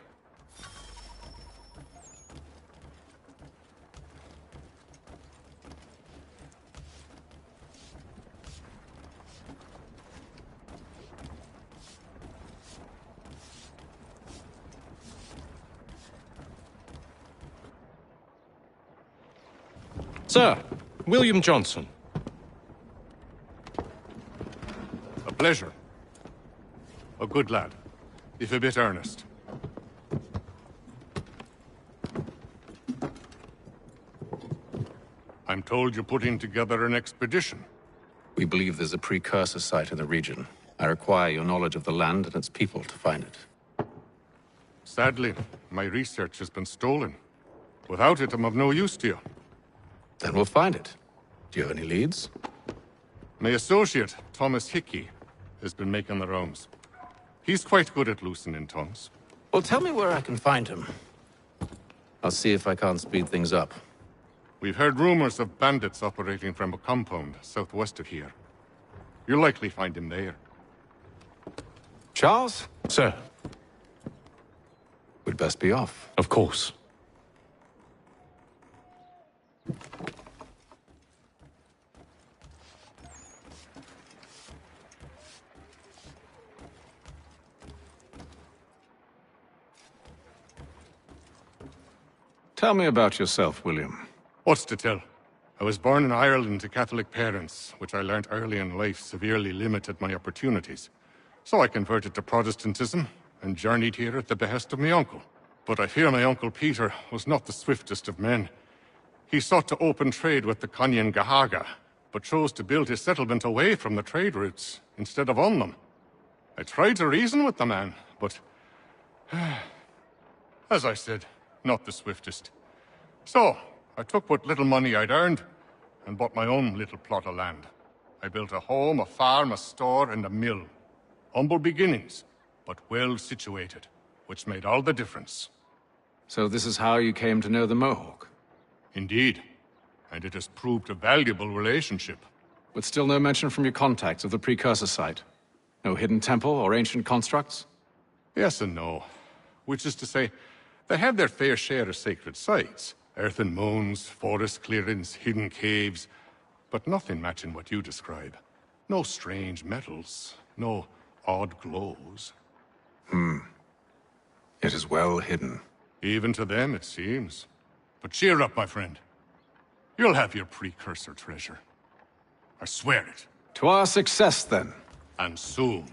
Sir, William Johnson. A pleasure. A good lad, if a bit earnest. I'm told you're putting together an expedition. We believe there's a precursor site in the region. I require your knowledge of the land and its people to find it. Sadly, my research has been stolen. Without it, I'm of no use to you. Then we'll find it. Do you have any leads? My associate, Thomas Hickey, has been making the rounds. He's quite good at loosening tongues. Well, tell me where I can find him. I'll see if I can't speed things up. We've heard rumors of bandits operating from a compound southwest of here. You'll likely find him there. Charles? Sir. We'd best be off. Of course. Tell me about yourself, William. What's to tell? I was born in Ireland to Catholic parents, which I learnt early in life severely limited my opportunities. So I converted to Protestantism and journeyed here at the behest of my uncle. But I fear my uncle Peter was not the swiftest of men. He sought to open trade with the Conyan Gahaga, but chose to build his settlement away from the trade routes instead of on them. I tried to reason with the man, but as I said, not the swiftest. So, I took what little money I'd earned and bought my own little plot of land. I built a home, a farm, a store, and a mill. Humble beginnings, but well situated, which made all the difference. So this is how you came to know the Mohawk? Indeed. And it has proved a valuable relationship. But still no mention from your contacts of the precursor site? No hidden temple or ancient constructs? Yes and no. Which is to say, they have their fair share of sacred sites. Earthen mounds, forest clearings, hidden caves. But nothing matching what you describe. No strange metals, no odd glows. It is well hidden. Even to them, it seems. But cheer up, my friend. You'll have your precursor treasure. I swear it. To our success, then. And soon.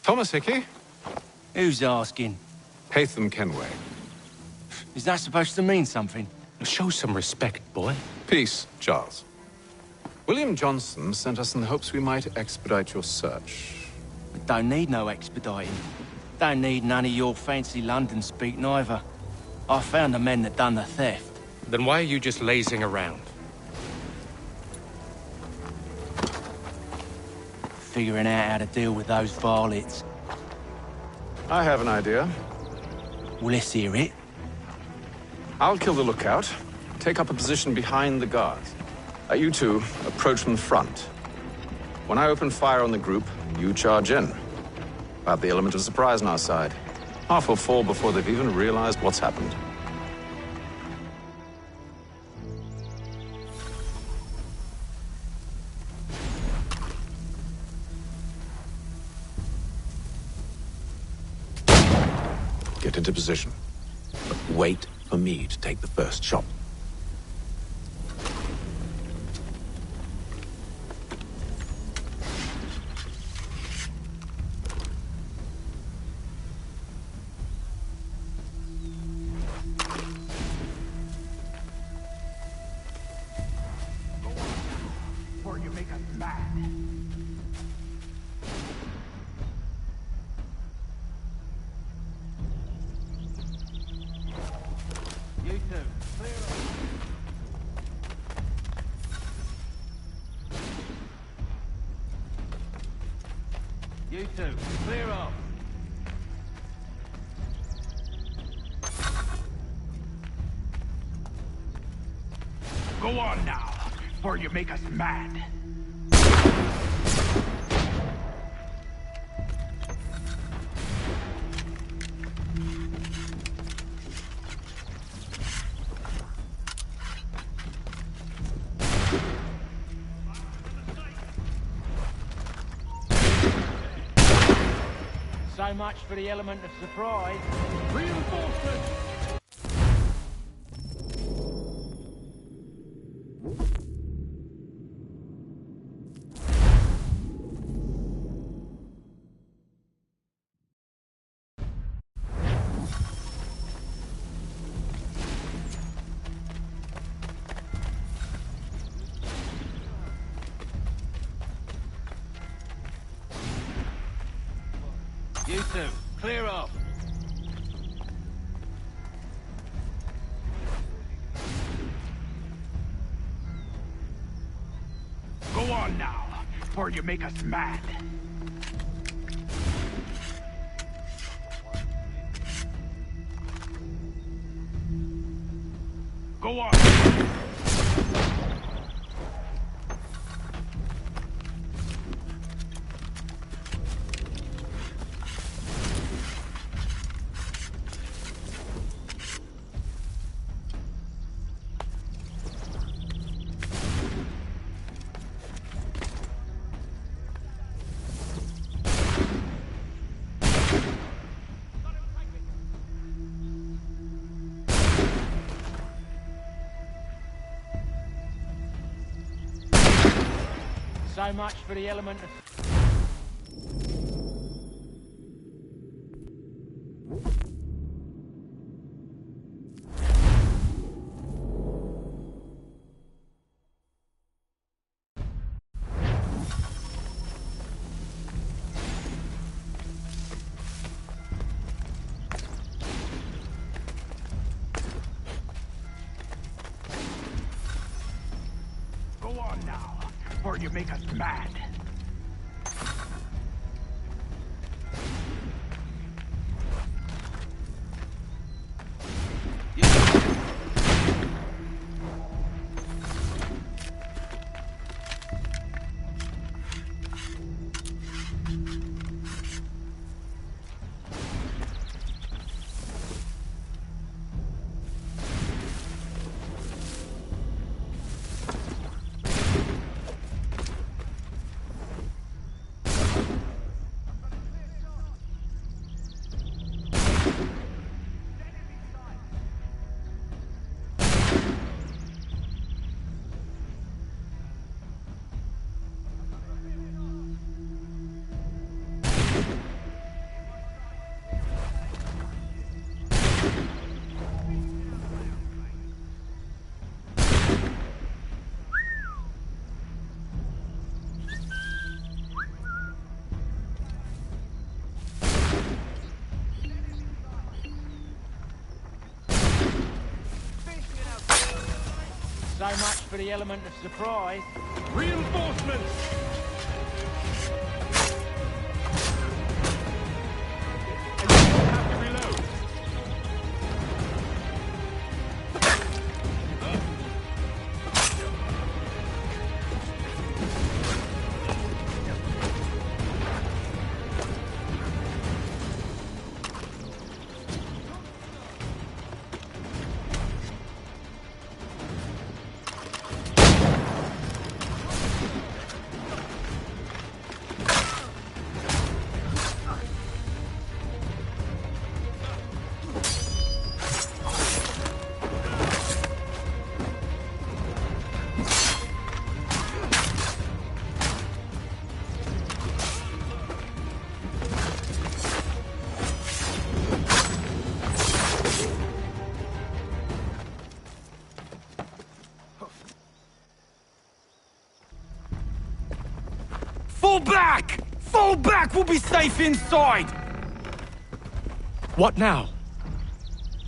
Thomas Hickey? Who's asking? Haytham Kenway. Is that supposed to mean something? Show some respect, boy. Peace, Charles. William Johnson sent us in the hopes we might expedite your search. We don't need no expediting. Don't need none of your fancy London speak neither. I found the men that done the theft. Then why are you just lazing around? Figuring out how to deal with those varlets. I have an idea. Well, let's hear it. I'll kill the lookout, take up a position behind the guards. You two approach from the front. When I open fire on the group, you charge in. I have the element of surprise on our side. Half will fall before they've even realized what's happened. Get into position. But wait for me to take the first shot. Or you make us mad. You two, clear off. You two, clear off. Go on now, or you make us mad. So much for the element of surprise. Reinforcements! You two, clear off. Go on now, or you make us mad. Go on. So much for the element of... Go on now, or you make us mad. So much for the element of surprise. Reinforcements! Fall back! Fall back! We'll be safe inside! What now?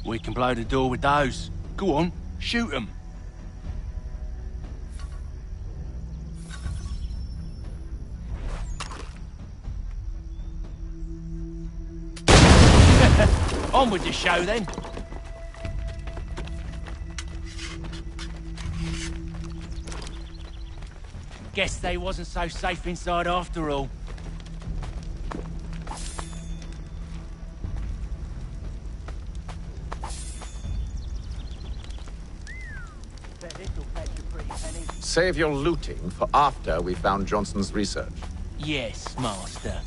We can blow the door with those. Go on, shoot them. On with the show, then. Guess they wasn't so safe inside after all. Save your looting for after we found Johnson's research. Yes, Master.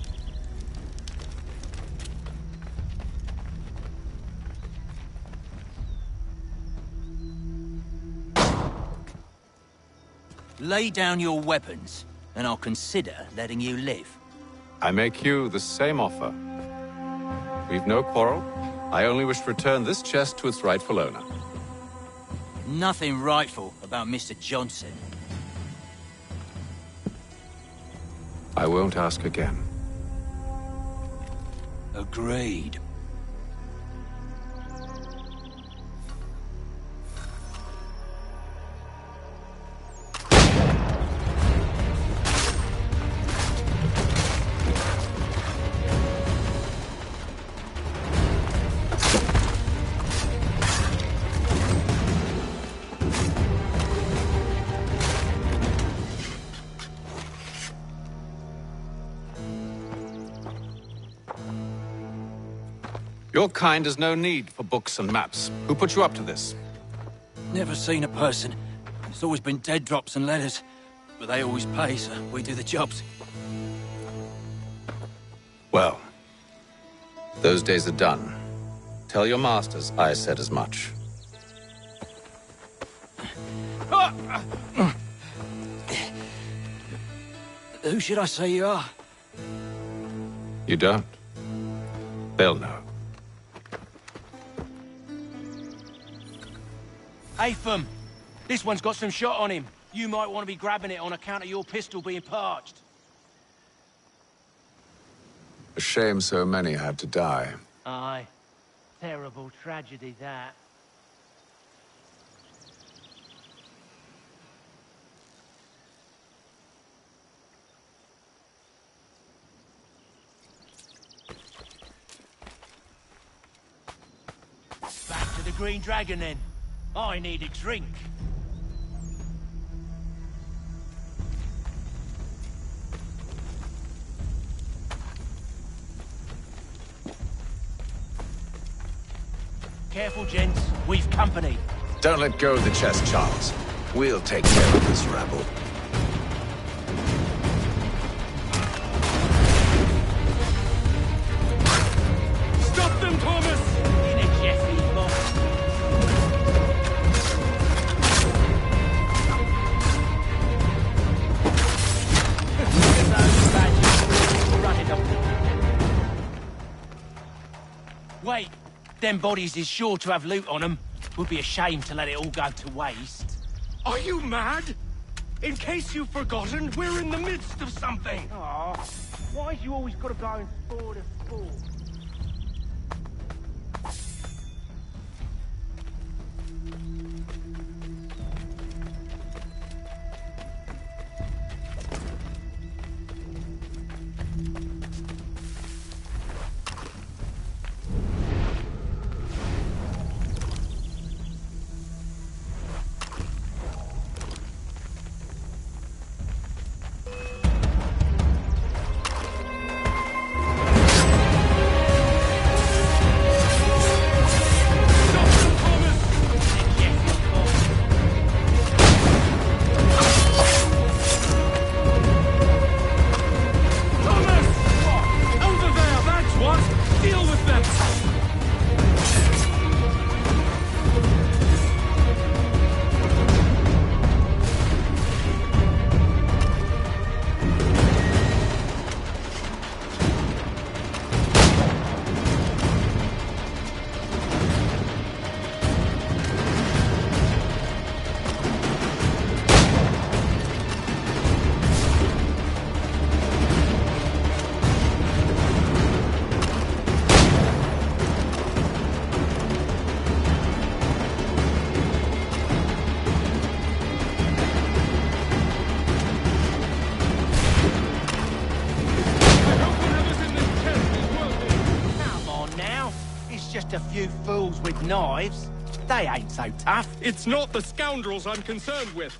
Lay down your weapons, and I'll consider letting you live. I make you the same offer. We've no quarrel. I only wish to return this chest to its rightful owner. Nothing rightful about Mr. Johnson. I won't ask again. Agreed. Your kind has no need for books and maps. Who put you up to this? Never seen a person. It's always been dead drops and letters. But they always pay, so we do the jobs. Well, those days are done. Tell your masters I said as much. Who should I say you are? You don't? They'll know. Atham, this one's got some shot on him. You might want to be grabbing it on account of your pistol being parched. A shame so many had to die. Aye. Terrible tragedy, that. Back to the Green Dragon, then. I need a drink. Careful, gents. We've company. Don't let go of the chest, Charles. We'll take care of this rabble. Stop them, Thomas! In a Jeffy box. Wait, them bodies is sure to have loot on them. Would be a shame to let it all go to waste. Are you mad? In case you've forgotten, we're in the midst of something. Aw, why's you always gotta go and spoil the sport? few fools with knives. They ain't so tough. It's not the scoundrels I'm concerned with.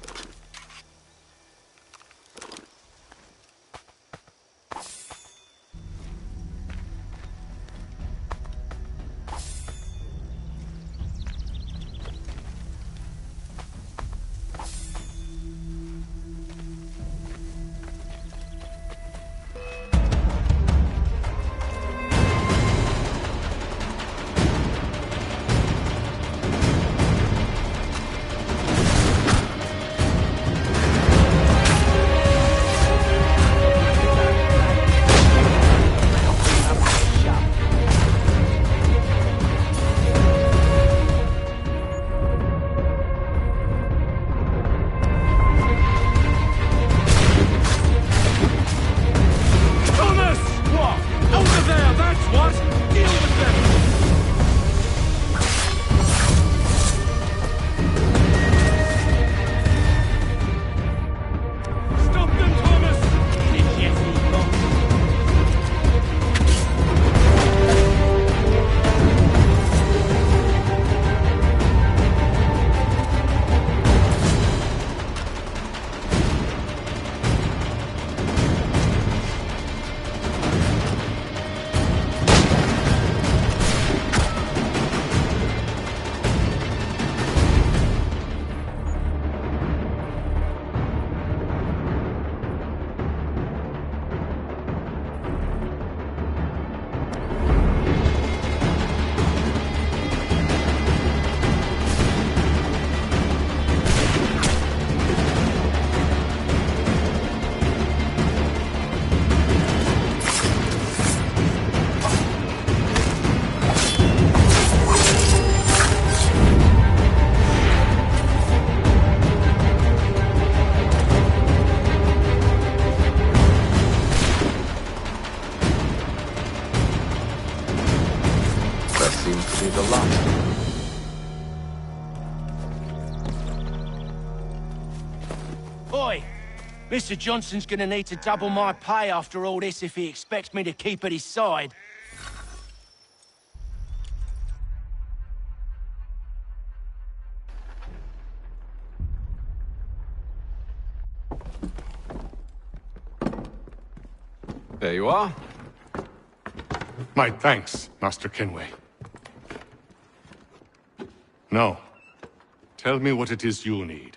Oi! Mr. Johnson's gonna need to double my pay after all this if he expects me to keep at his side. There you are. My thanks, Master Kenway. Now, tell me what it is you need.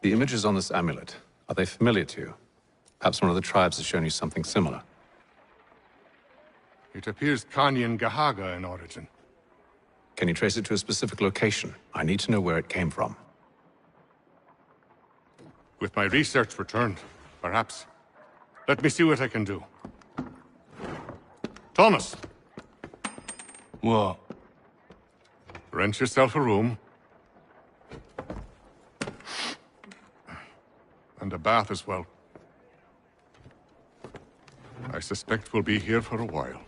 The images on this amulet, are they familiar to you? Perhaps one of the tribes has shown you something similar. It appears Kanyan Gahaga in origin. Can you trace it to a specific location? I need to know where it came from. With my research returned, perhaps. Let me see what I can do. Thomas! What? Rent yourself a room. And a bath as well. I suspect we'll be here for a while.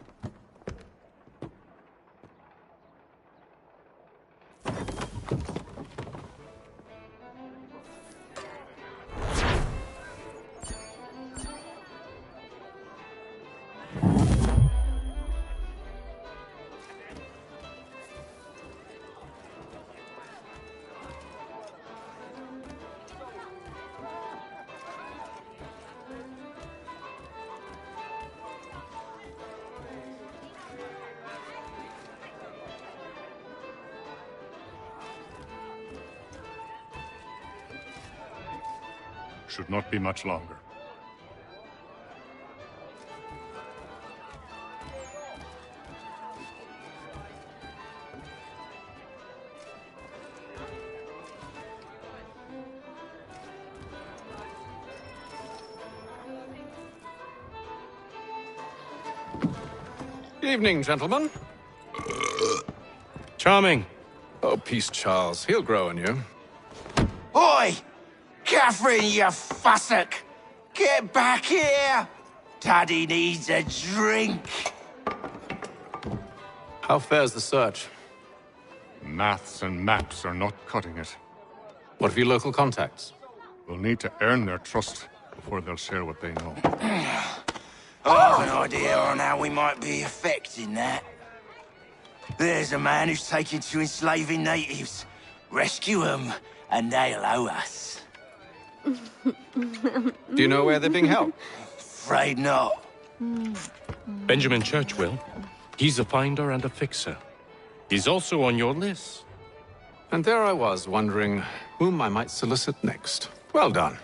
Should not be much longer. Evening, gentlemen. Charming. Oh, peace, Charles. He'll grow on you. Oi! Catherine, you fussock! Get back here! Daddy needs a drink. How fares the search? Maths and maps are not cutting it. What of your local contacts? We'll need to earn their trust, before they'll share what they know. I have an idea on how we might be affecting that. There's a man who's taken to enslaving natives. Rescue them, and they'll owe us. Do you know where they're being held? Afraid not. Benjamin Church will. He's a finder and a fixer. He's also on your list. And there I was, wondering whom I might solicit next. Well done.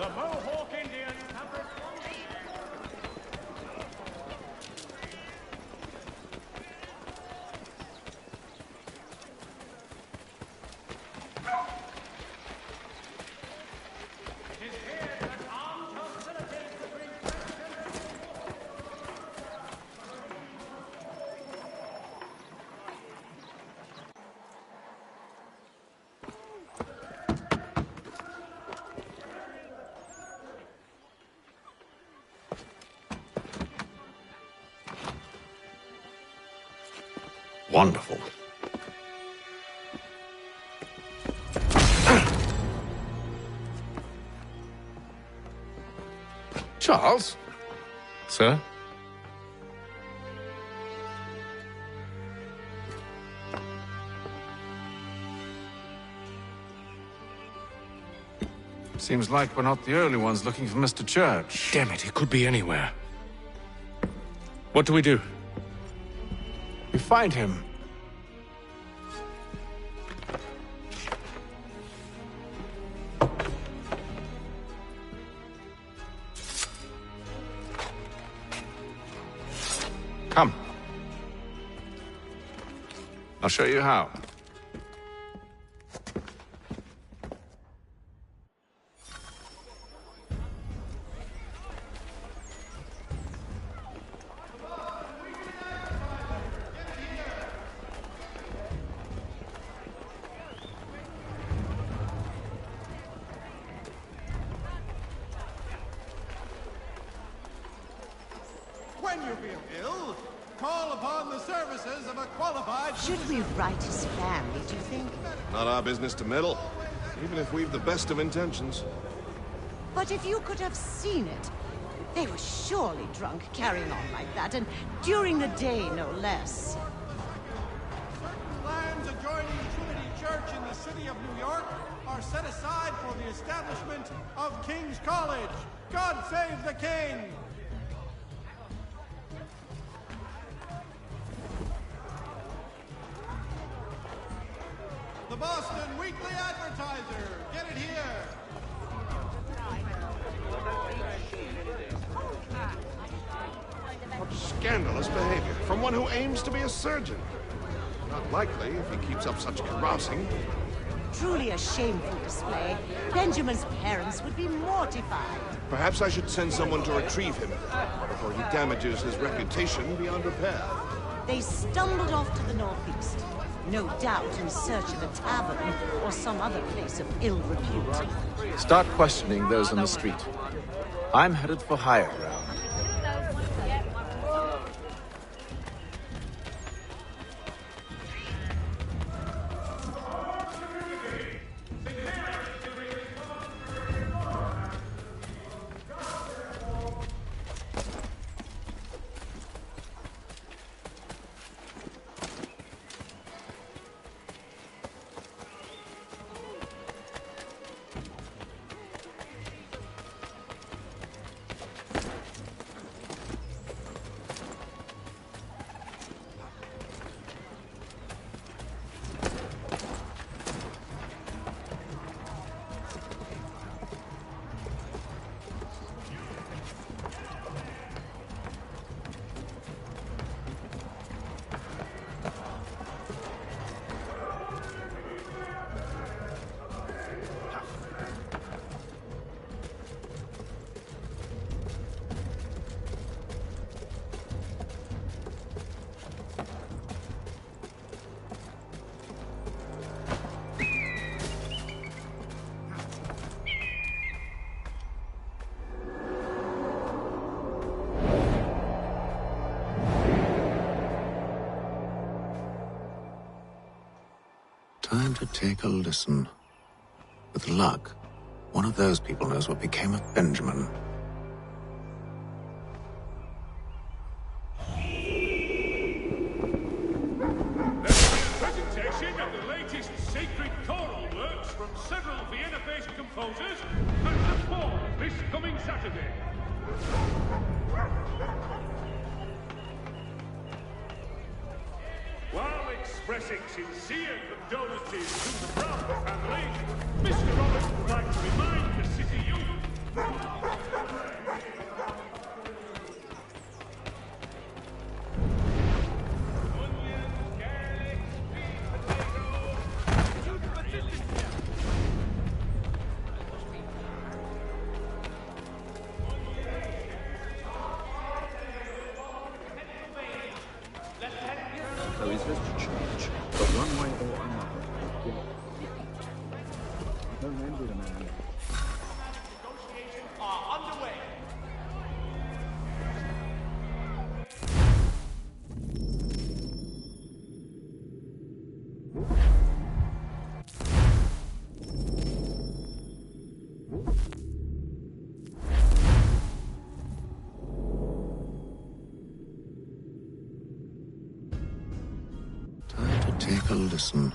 The Mohawk Indians have Wonderful. Charles? Sir? Seems like we're not the only ones looking for Mr. Church. Damn it, he could be anywhere. What do we do? We find him. Come. I'll show you how. When you feel ill, call upon the services of a qualified... Should we write his family, do you think? Not our business to meddle, even if we've the best of intentions. But if you could have seen it, they were surely drunk carrying on like that, and during the day, no less. Certain lands adjoining Trinity Church in the city of New York are set aside for the establishment of King's College. God save the King! The Boston Weekly Advertiser. Get it here. What scandalous behavior from one who aims to be a surgeon. Not likely if he keeps up such carousing. Truly a shameful display. Benjamin's parents would be mortified. Perhaps I should send someone to retrieve him before he damages his reputation beyond repair. They stumbled off to the northeast, no doubt in search of a tavern or some other place of ill repute. Start questioning those on the street. I'm headed for higher ground. Time to take a listen. With luck, one of those people knows what became of Benjamin. Presentation of the latest sacred choral works from several Vienna-based composers and performed this coming Saturday. While expressing sincere condolences to the Brown family, Mr. Roberts would like to remind the city youth. So is this church the one way or another? Don't envy the man. Negotiations are underway. Time to take a listen.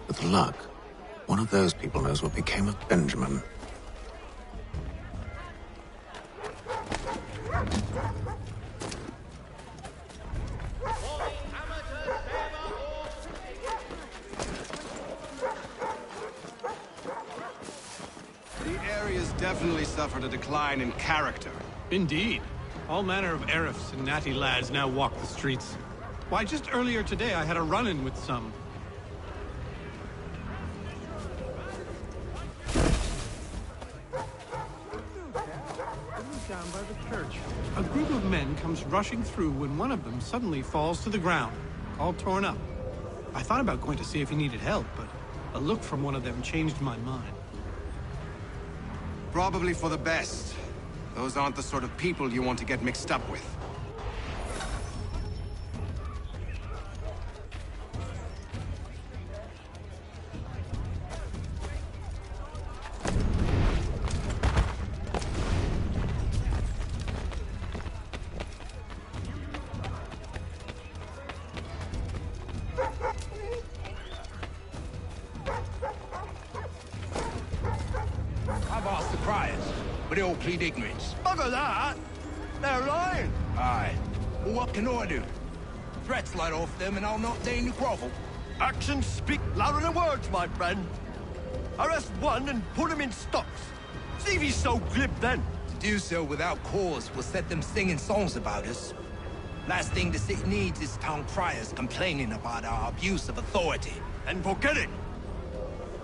With luck, one of those people knows what became of Benjamin. The area's definitely suffered a decline in character. Indeed. All manner of Arifs and natty lads now walk the streets. Why, just earlier today I had a run-in with some. Down by the church. A group of men comes rushing through when one of them suddenly falls to the ground, all torn up. I thought about going to see if he needed help, but a look from one of them changed my mind. Probably for the best. Those aren't the sort of people you want to get mixed up with. I've asked the criers, but they all plead ignorance. Bugger that! They're lying! Aye. Well, what can I do? Threats light off them and I'll not deign to grovel. Actions speak louder than words, my friend. Arrest one and put him in stocks. See if he's so glib then. To do so without cause will set them singing songs about us. Last thing the city needs is town criers complaining about our abuse of authority. And forget it.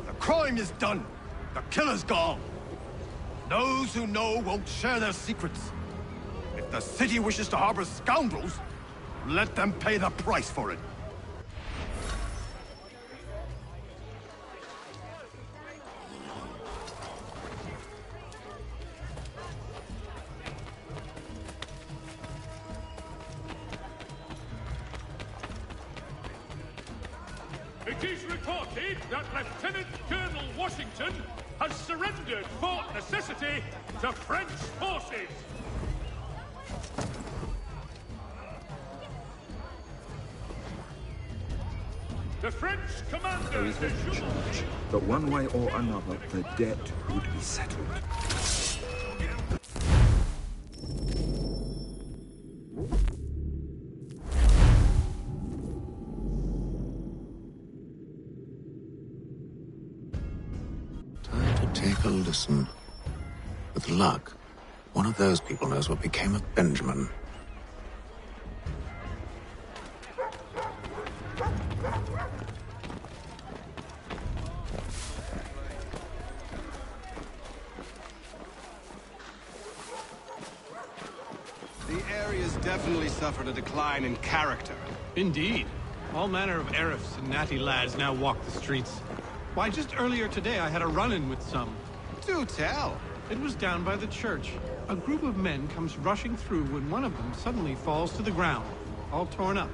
The crime is done. The killer's gone. Those who know won't share their secrets. If the city wishes to harbor scoundrels, Let them pay the price for it. It is reported that Lieutenant Colonel Washington has surrendered Fort Necessity to French forces. The French commander... There is little chance, but one way or another, the debt would be settled. Time to take a listen. With luck, one of those people knows what became of Benjamin. The area's definitely suffered a decline in character. Indeed. All manner of Arifs and natty lads now walk the streets. Why, just earlier today I had a run-in with some. Do tell. It was down by the church. A group of men comes rushing through when one of them suddenly falls to the ground, all torn up.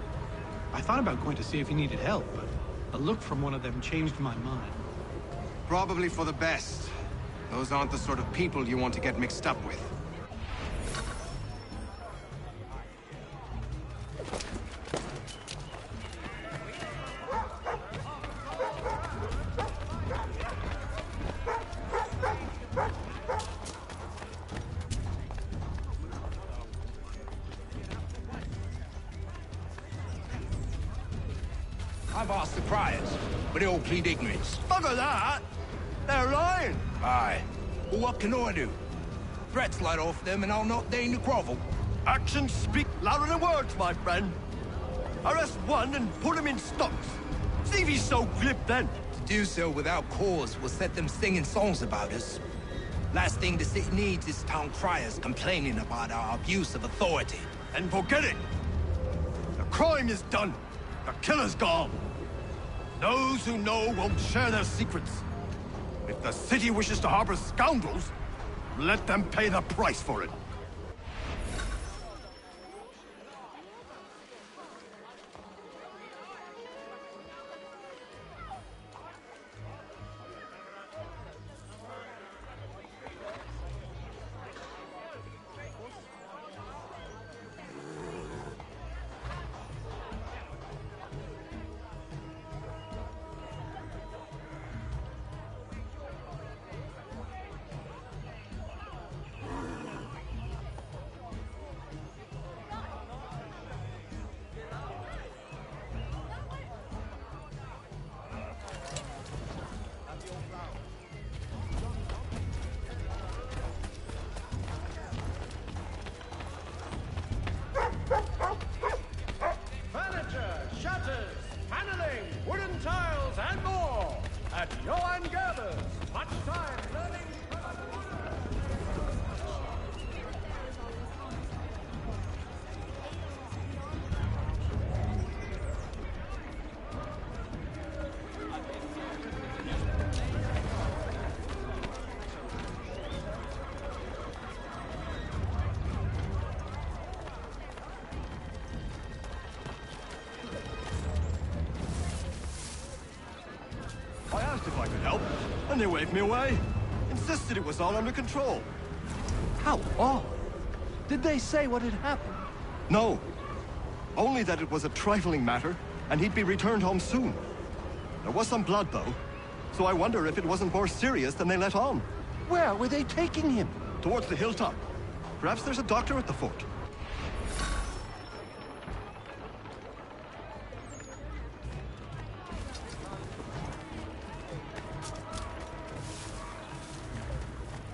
I thought about going to see if he needed help, but a look from one of them changed my mind. Probably for the best. Those aren't the sort of people you want to get mixed up with. I've asked the criers, but they all plead ignorance. Bugger that! They're lying! Aye. Well, what can I do? Threats light off them and I'll not deign to grovel. Actions speak louder than words, my friend. Arrest one and put him in stocks. See if he's so glib then. To do so without cause will set them singing songs about us. Last thing the city needs is town criers complaining about our abuse of authority. And forget it! The crime is done. The killer's gone. Those who know won't share their secrets. If the city wishes to harbor scoundrels, let them pay the price for it. Furniture, shutters, paneling, wooden tiles, and more at Johann Gerber's. Much time learning. I asked if I could help, and they waved me away. Insisted it was all under control. How odd. Did they say what had happened? No. Only that it was a trifling matter, and he'd be returned home soon. There was some blood, though, so I wonder if it wasn't more serious than they let on. Where were they taking him? Towards the hilltop. Perhaps there's a doctor at the fort.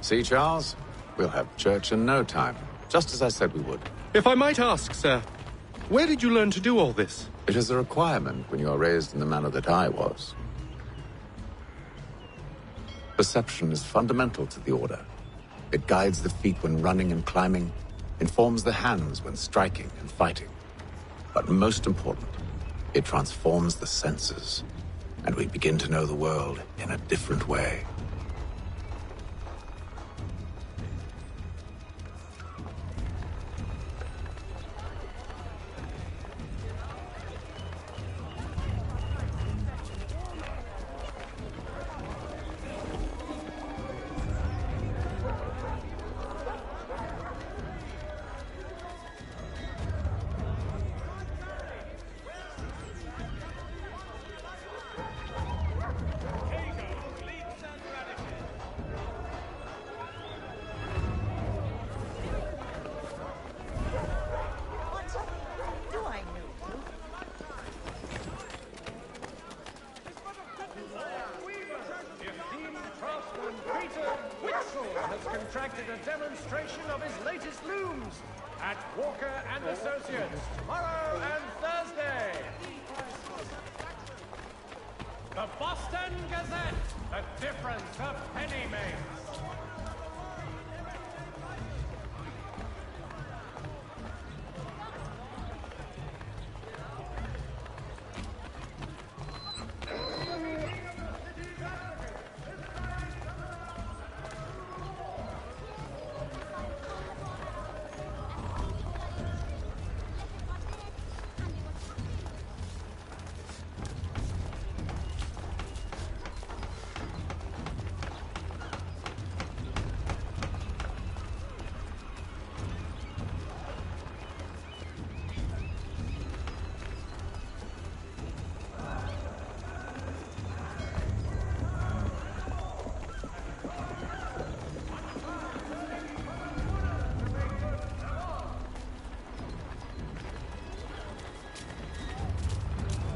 See, Charles? We'll have church in no time, just as I said we would. If I might ask, sir, where did you learn to do all this? It is a requirement when you are raised in the manner that I was. Perception is fundamental to the Order. It guides the feet when running and climbing, informs the hands when striking and fighting. But most important, it transforms the senses, and we begin to know the world in a different way. Do I know you? Esteemed craftsman Peter Witzel has contracted a demonstration of his latest looms at Walker and Associates tomorrow and Thursday. The Boston Gazette, the difference a penny makes.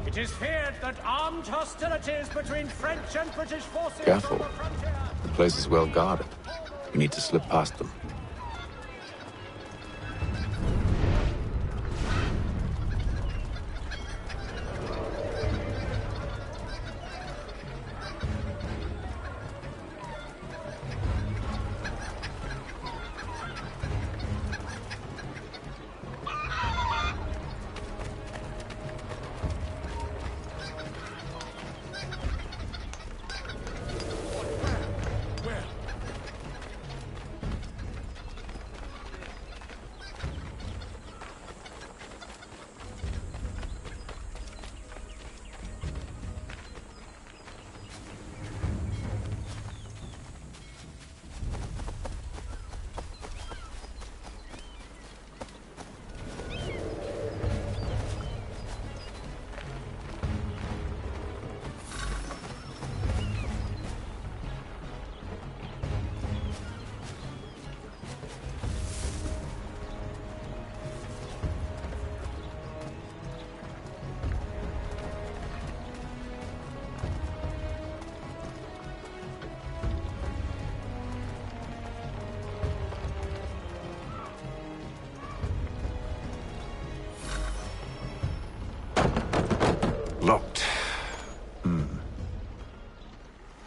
It is feared that armed hostilities between French and British forces Careful. on the frontier. The place is well guarded. We need to slip past them. Locked.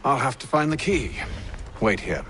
I'll have to find the key. Wait here.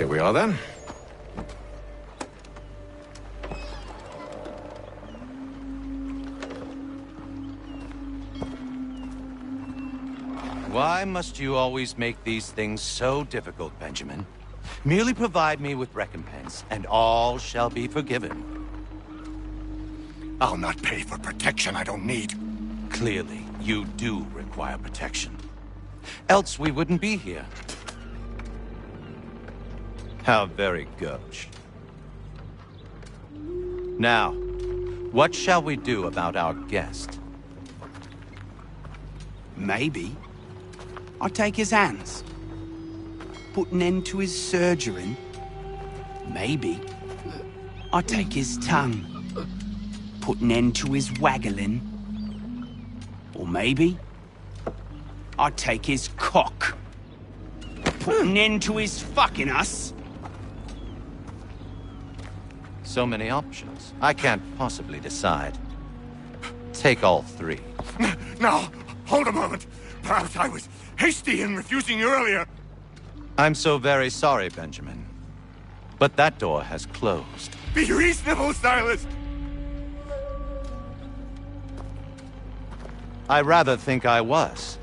Here we are then. Why must you always make these things so difficult, Benjamin? Merely provide me with recompense, and all shall be forgiven. I'll not pay for protection I don't need. Clearly, you do require protection. Else we wouldn't be here. How very gauche. Now, what shall we do about our guest? Maybe I'll take his hands. Put an end to his surgering. Maybe I'll take his tongue. Put an end to his waggling. Or maybe I'll take his cock. Put an end to his fucking us. So many options. I can't possibly decide. Take all three. Now, hold a moment. Perhaps I was hasty in refusing you earlier. I'm so very sorry, Benjamin. But that door has closed. Be reasonable, Silas! I rather think I was.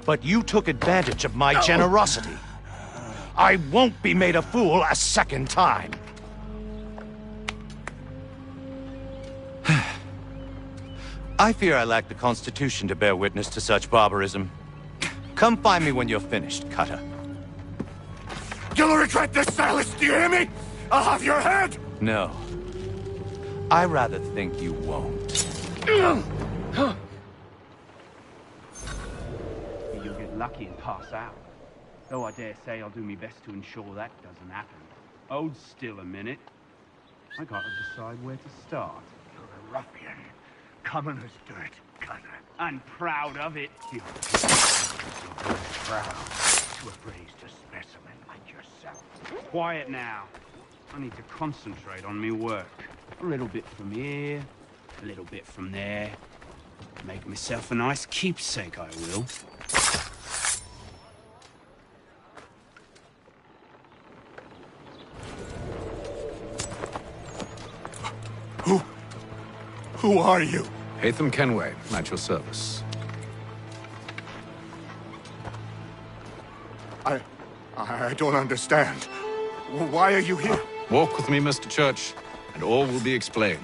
But you took advantage of my generosity. I won't be made a fool a second time. I fear I lack the constitution to bear witness to such barbarism. Come find me when you're finished, Cutter. You'll regret this, Silas, do you hear me? I'll have your head! No. I rather think you won't. You'll get lucky and pass out. Though I dare say I'll do my best to ensure that doesn't happen. Hold still a minute. I gotta decide where to start. You're a ruffian. Commoner's dirt, Cutter. I'm proud of it. You're proud to have raised a specimen like yourself. Quiet now. I need to concentrate on me work. A little bit from here, a little bit from there. Make myself a nice keepsake, I will. Who are you? Hatham Kenway, at your service. I don't understand. Why are you here? Walk with me, Mr. Church, and all will be explained.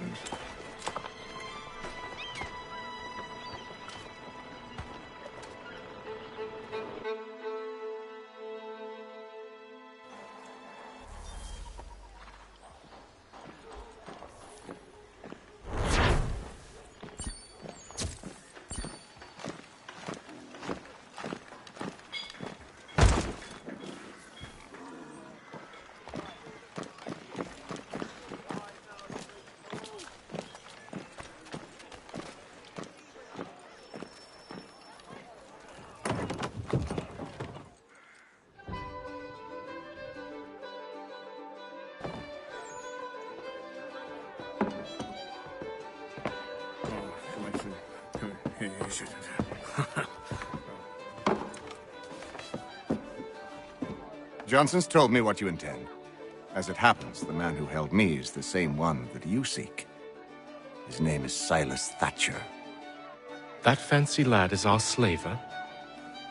Johnson's told me what you intend. As it happens, the man who held me is the same one that you seek. His name is Silas Thatcher. That fancy lad is our slaver?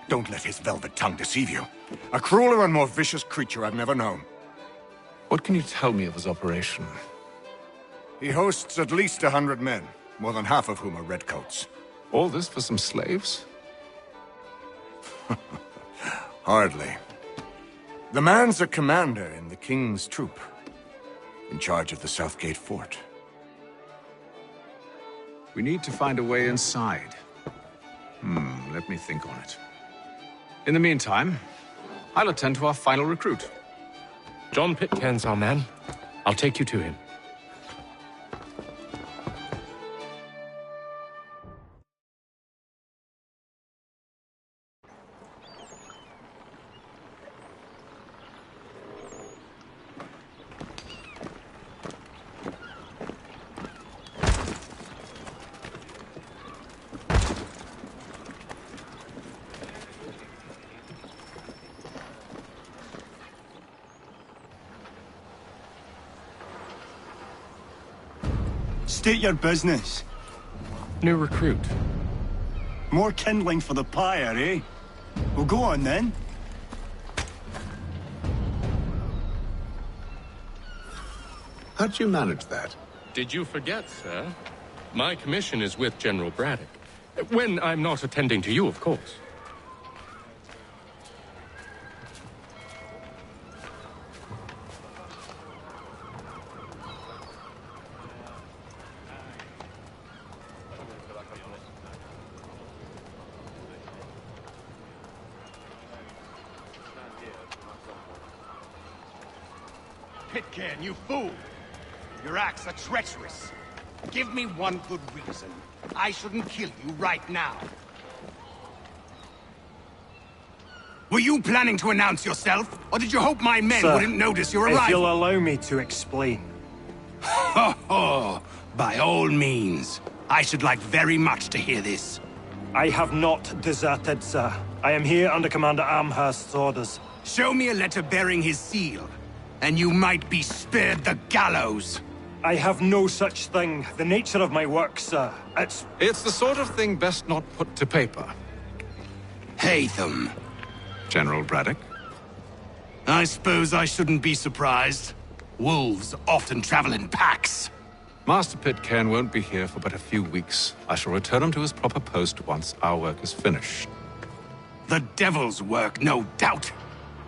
Don't let his velvet tongue deceive you. A crueler and more vicious creature I've never known. What can you tell me of his operation? He hosts at least 100 men, more than half of whom are redcoats. All this for some slaves? Hardly. The man's a commander in the King's troop, in charge of the Southgate Fort. We need to find a way inside. Let me think on it. In the meantime, I'll attend to our final recruit. John Pitcairn's our man. I'll take you to him. State your business. New recruit. More kindling for the pyre, eh? Well, go on then. How'd you manage that? Did you forget, sir? My commission is with General Braddock. When I'm not attending to you, of course. Pitcairn, you fool! Your acts are treacherous. Give me one good reason. I shouldn't kill you right now. Were you planning to announce yourself? Or did you hope my men Sir, wouldn't notice your arrival? if you'll allow me to explain. Ho ho! By all means. I should like very much to hear this. I have not deserted, sir. I am here under Commander Amherst's orders. Show me a letter bearing his seal, and you might be spared the gallows. I have no such thing. The nature of my work, sir, It's the sort of thing best not put to paper. Haytham. General Braddock? I suppose I shouldn't be surprised. Wolves often travel in packs. Master Pitcairn won't be here for but a few weeks. I shall return him to his proper post once our work is finished. The devil's work, no doubt.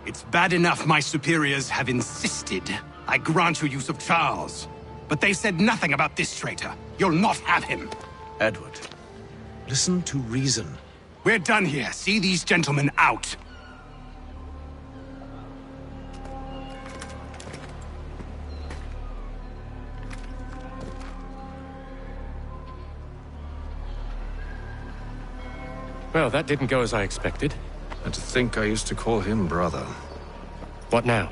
It's bad enough my superiors have insisted I grant you use of Charles. But they've said nothing about this traitor. You'll not have him. Edward, listen to reason. We're done here. See these gentlemen out. Well, that didn't go as I expected. And to think I used to call him brother. What now?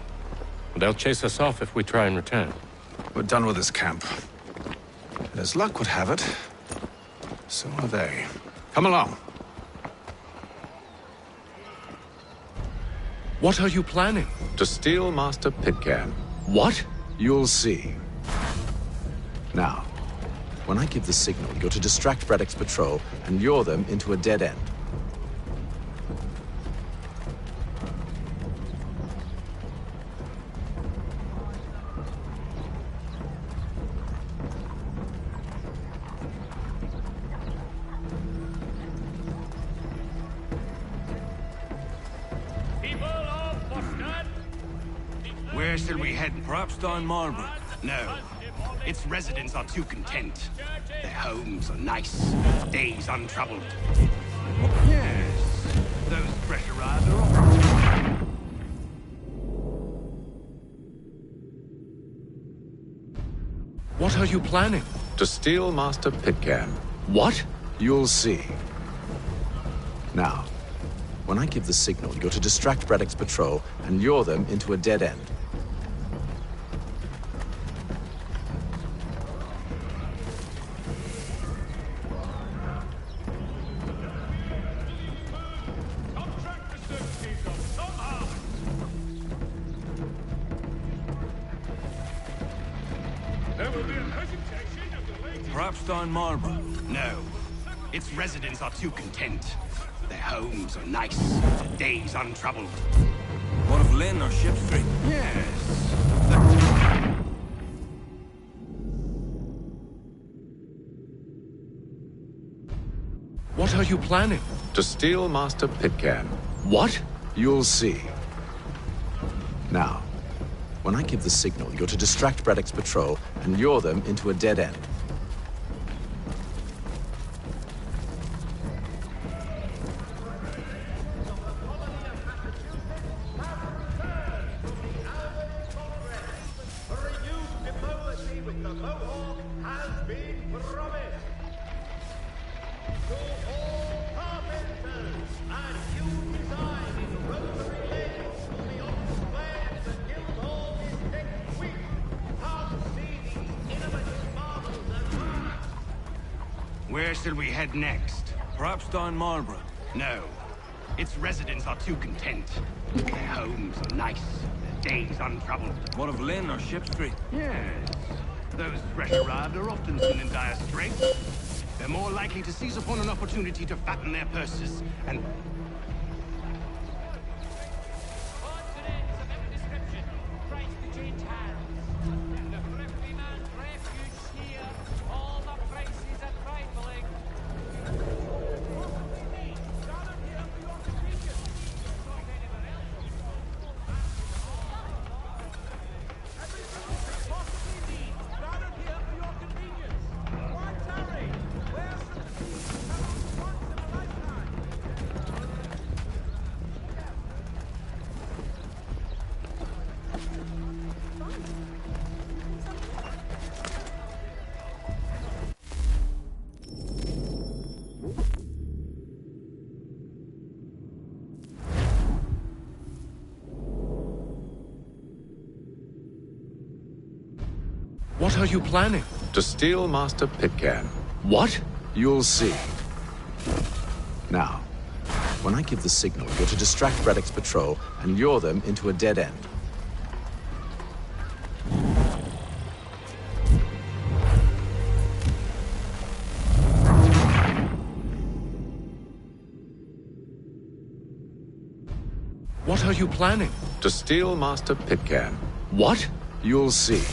They'll chase us off if we try and return. We're done with this camp. And as luck would have it, so are they. Come along. What are you planning? To steal Master Pitcairn. What? You'll see. Now, when I give the signal, you're to distract Braddock's patrol and lure them into a dead end. Where shall we head? Perhaps down Marlborough. No. Its residents are too content. Their homes are nice, days untroubled. Yes, those fresh arrivals are... What are you planning? To steal Master Pitcairn. What? You'll see. Now, when I give the signal, you're to distract Braddock's patrol and lure them into a dead end. Perhaps down Marlborough. No. Its residents are too content. Their homes are nice, days untroubled. What of Lynn or Ship Street? Yes. What are you planning? To steal Master Pitcairn. What? You'll see. Now, when I give the signal, you're to distract Braddock's patrol and lure them into a dead end. Where shall we head next? Perhaps down Marlborough. No. Its residents are too content. Their homes are nice, their days untroubled. What of Lynn or Ship Street? Yes. Those fresh arrived are often seen in dire straits. They're more likely to seize upon an opportunity to fatten their purses and... What are you planning? To steal Master Pitcairn. What? You'll see. Now, when I give the signal, you're to distract Braddock's patrol and lure them into a dead end. What are you planning? To steal Master Pitcairn. What? You'll see.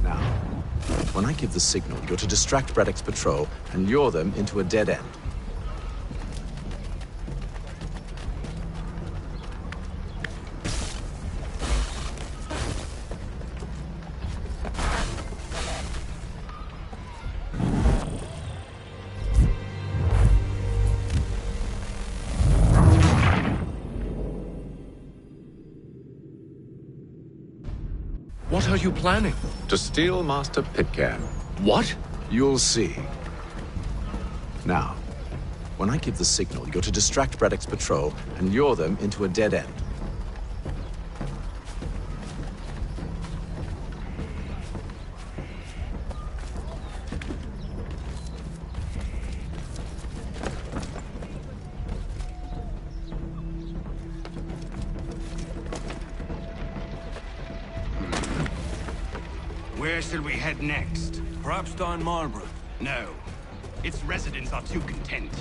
Now, when I give the signal, you're to distract Braddock's patrol and lure them into a dead end. What are you planning? To steal Master Pitcairn. What? You'll see. Now, when I give the signal, you're to distract Braddock's patrol and lure them into a dead end. Where shall we head next? Perhaps down Marlborough. No. Its residents are too content.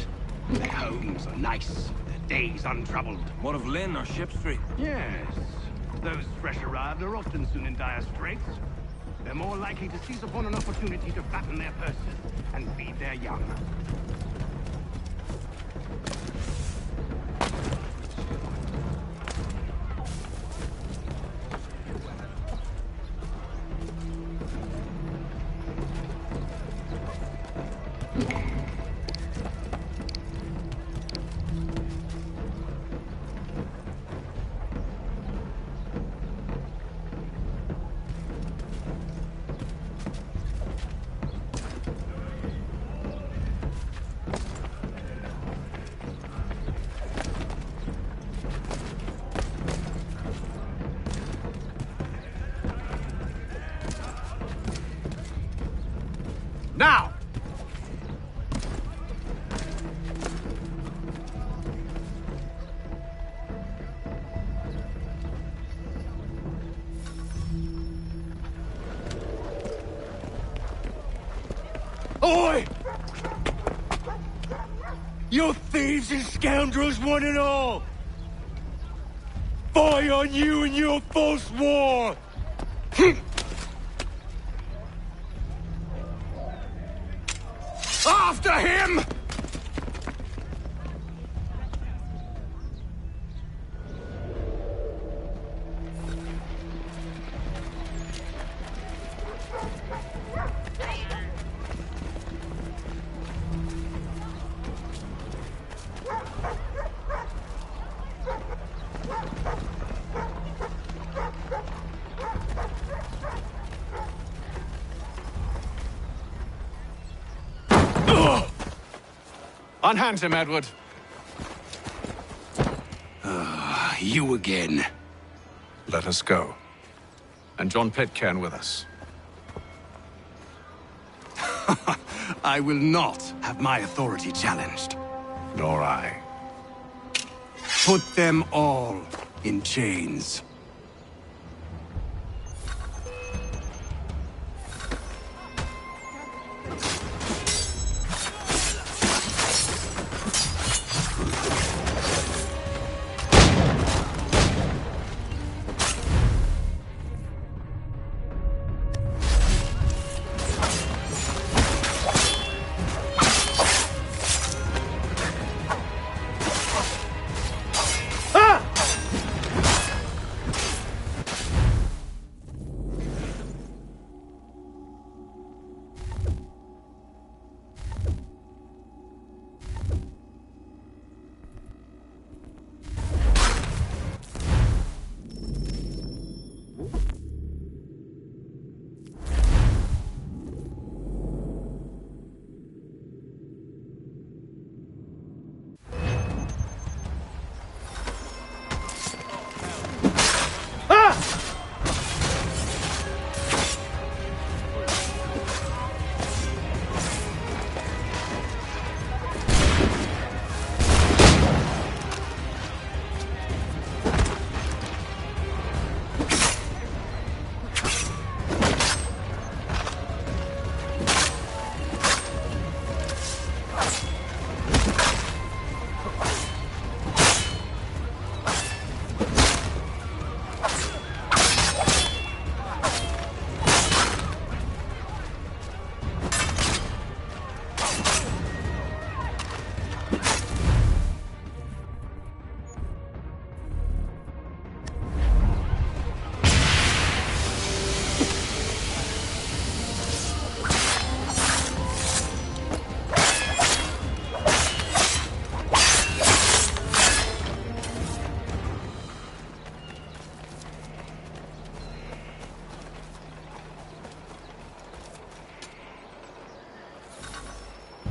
Their homes are nice, their days untroubled. What of Lynn or Ship Street? Yes. Those fresh arrived are often soon in dire straits. They're more likely to seize upon an opportunity to fatten their purses and feed their young. Now! Oi! You thieves and scoundrels, one and all! Fie on you and your false war! After him! Unhand him, Edward. You again. Let us go. And John Pitcairn with us. I will not have my authority challenged. Nor I. Put them all in chains.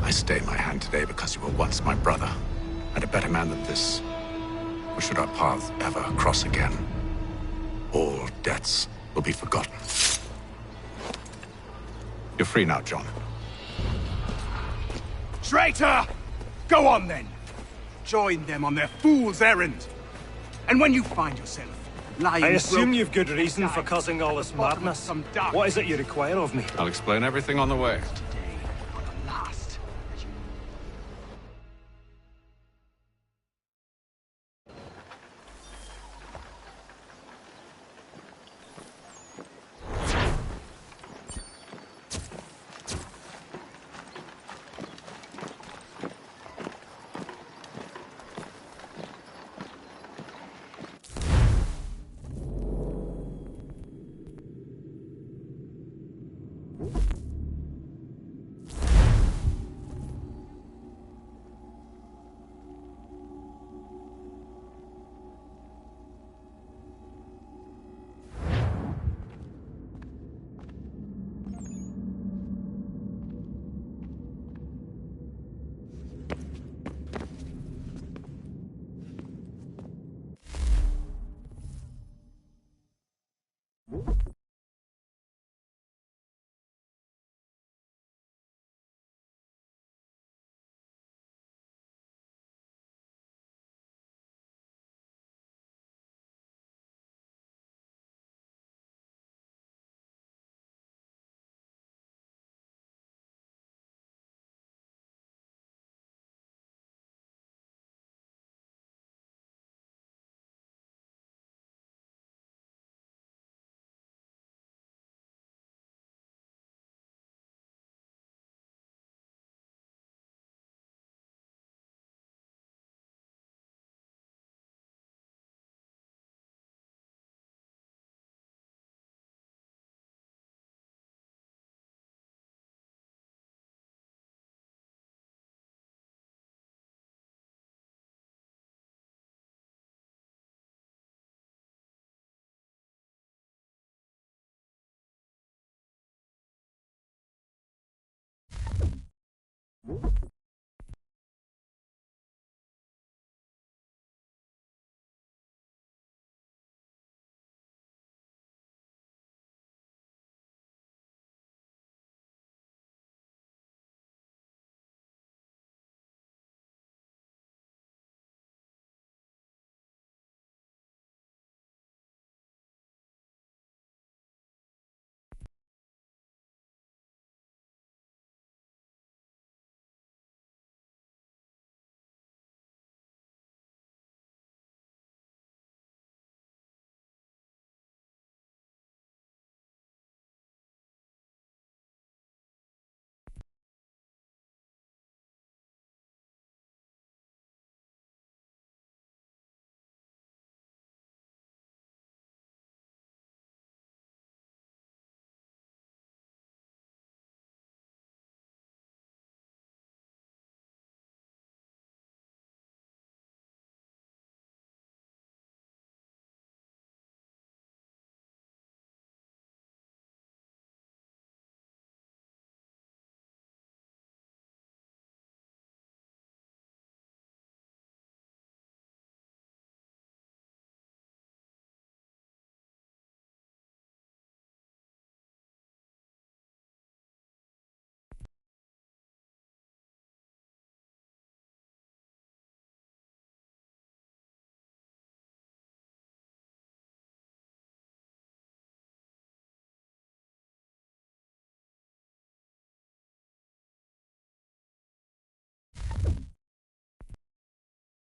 I stay my hand today because you were once my brother, and a better man than this. Or should our paths ever cross again, all debts will be forgotten. You're free now, John. Traitor! Go on then! Join them on their fool's errand. And when you find yourself lying... I assume you've good reason for causing all this madness. What is it you require of me? I'll explain everything on the way.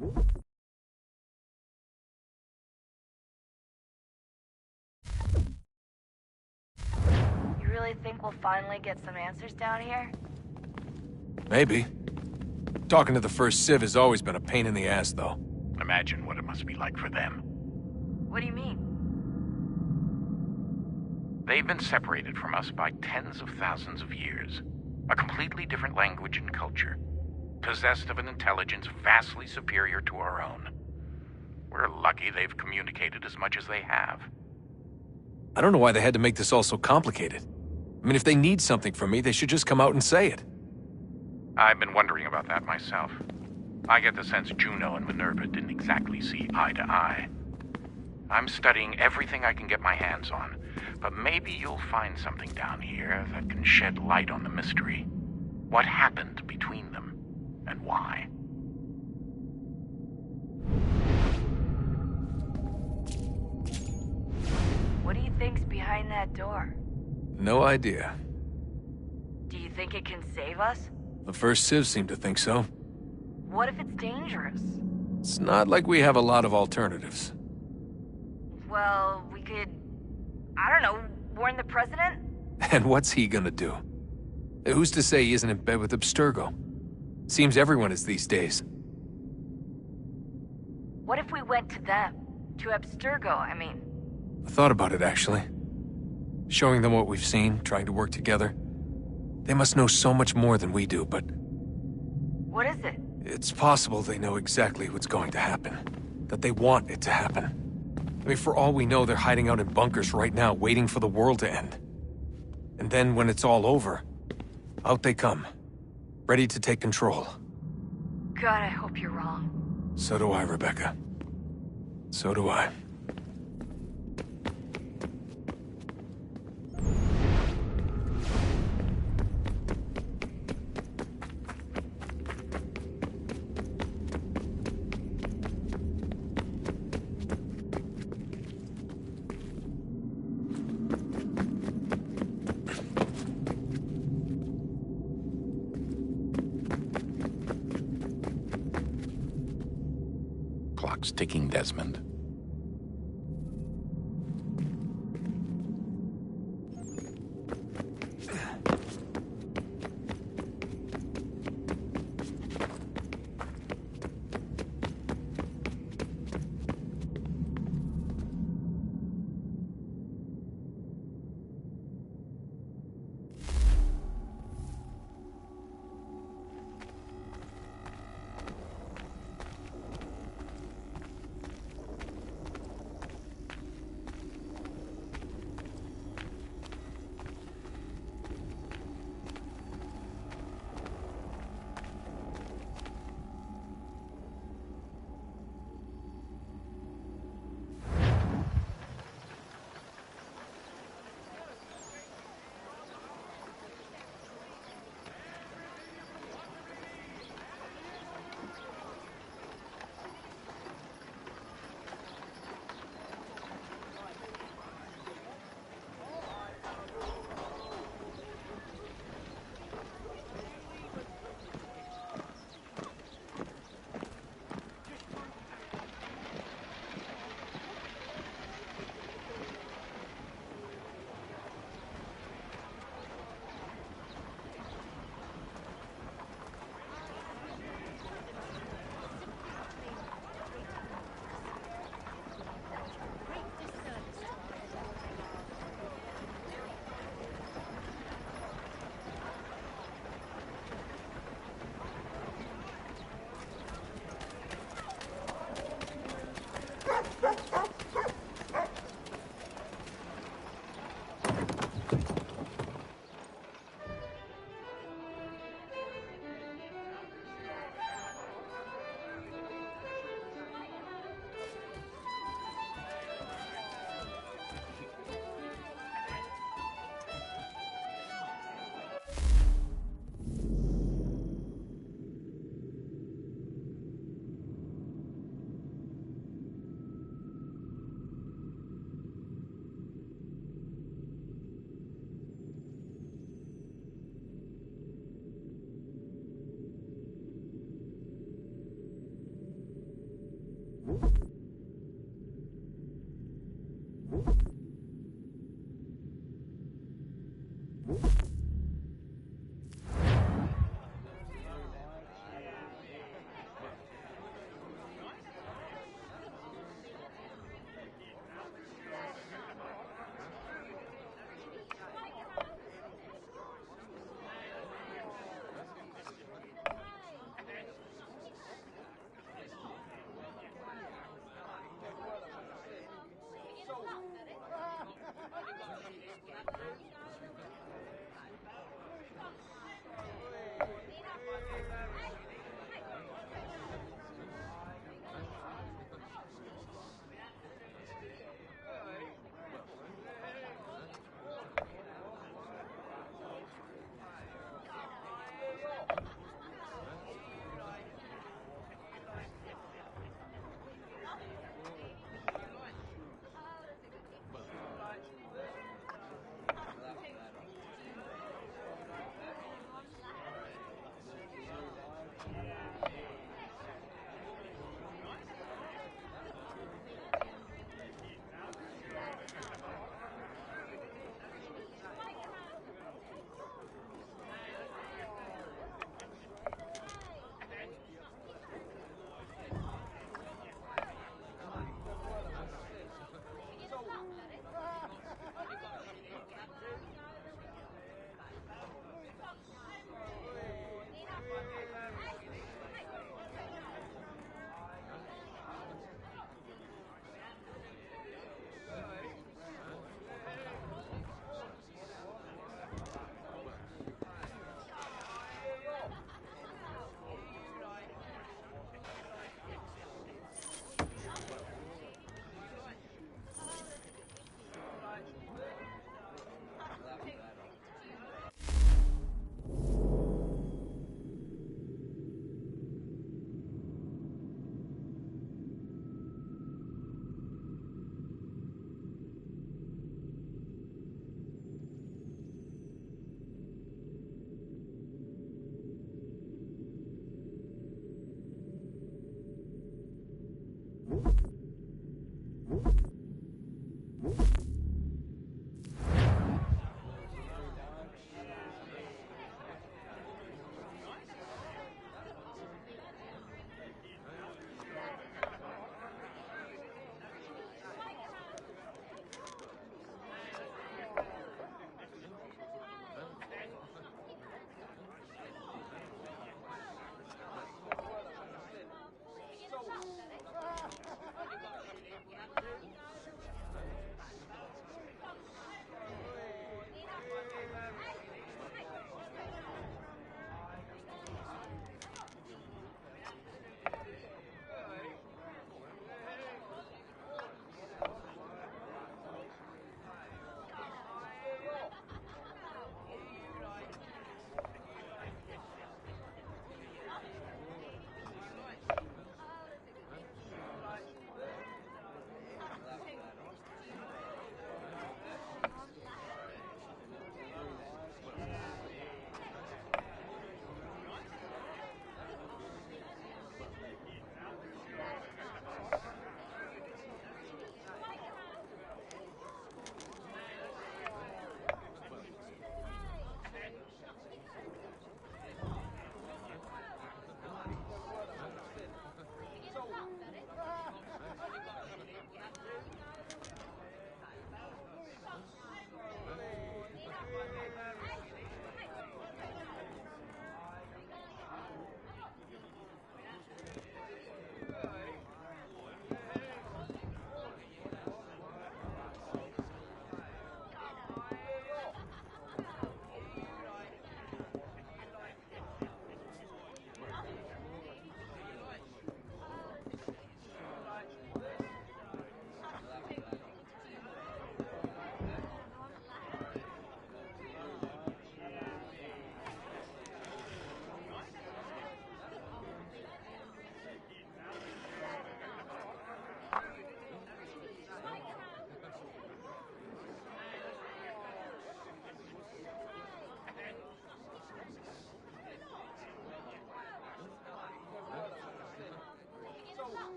You really think we'll finally get some answers down here? Maybe. Talking to the first Civ has always been a pain in the ass, though. Imagine what it must be like for them. What do you mean? They've been separated from us by tens of thousands of years. A completely different language and culture. Possessed of an intelligence vastly superior to our own. We're lucky they've communicated as much as they have. I don't know why they had to make this all so complicated. I mean, if they need something from me, they should just come out and say it. I've been wondering about that myself. I get the sense Juno and Minerva didn't exactly see eye to eye. I'm studying everything I can get my hands on, but maybe you'll find something down here that can shed light on the mystery. What happened between them, and why? What do you think's behind that door? No idea. Do you think it can save us? The first Civ seemed to think so. What if it's dangerous? It's not like we have a lot of alternatives. Well, we could... I don't know, warn the president? And what's he gonna do? Who's to say he isn't in bed with Abstergo? Seems everyone is these days. What if we went to them? To Abstergo, I mean. I thought about it, actually. Showing them what we've seen, trying to work together. They must know so much more than we do, but... What is it? It's possible they know exactly what's going to happen. That they want it to happen. I mean, for all we know, they're hiding out in bunkers right now, waiting for the world to end. And then, when it's all over, out they come. Ready to take control. God, I hope you're wrong. So do I, Rebecca. So do I. Clock's ticking, Desmond.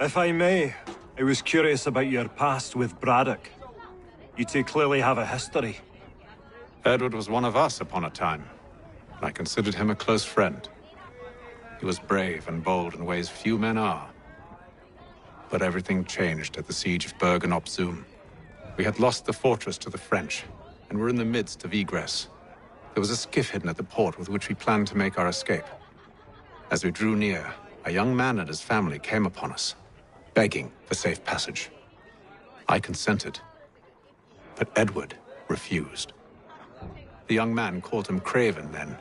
If I may, I was curious about your past with Braddock. You two clearly have a history. Edward was one of us upon a time, and I considered him a close friend. He was brave and bold in ways few men are. But everything changed at the siege of Bergen op Zoom. We had lost the fortress to the French, and were in the midst of egress. There was a skiff hidden at the port with which we planned to make our escape. As we drew near, a young man and his family came upon us, begging for safe passage. I consented, but Edward refused. The young man called him Craven then.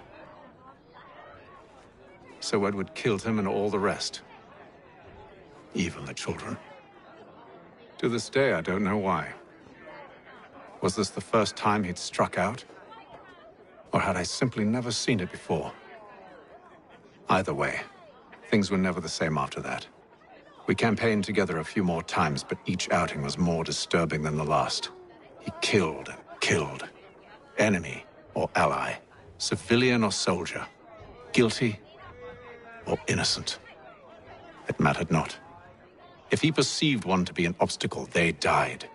So Edward killed him and all the rest, even the children. To this day, I don't know why. Was this the first time he'd struck out? Or had I simply never seen it before? Either way, things were never the same after that. We campaigned together a few more times, but each outing was more disturbing than the last. He killed and killed. Enemy or ally, civilian or soldier, guilty or innocent. It mattered not. If he perceived one to be an obstacle, they died.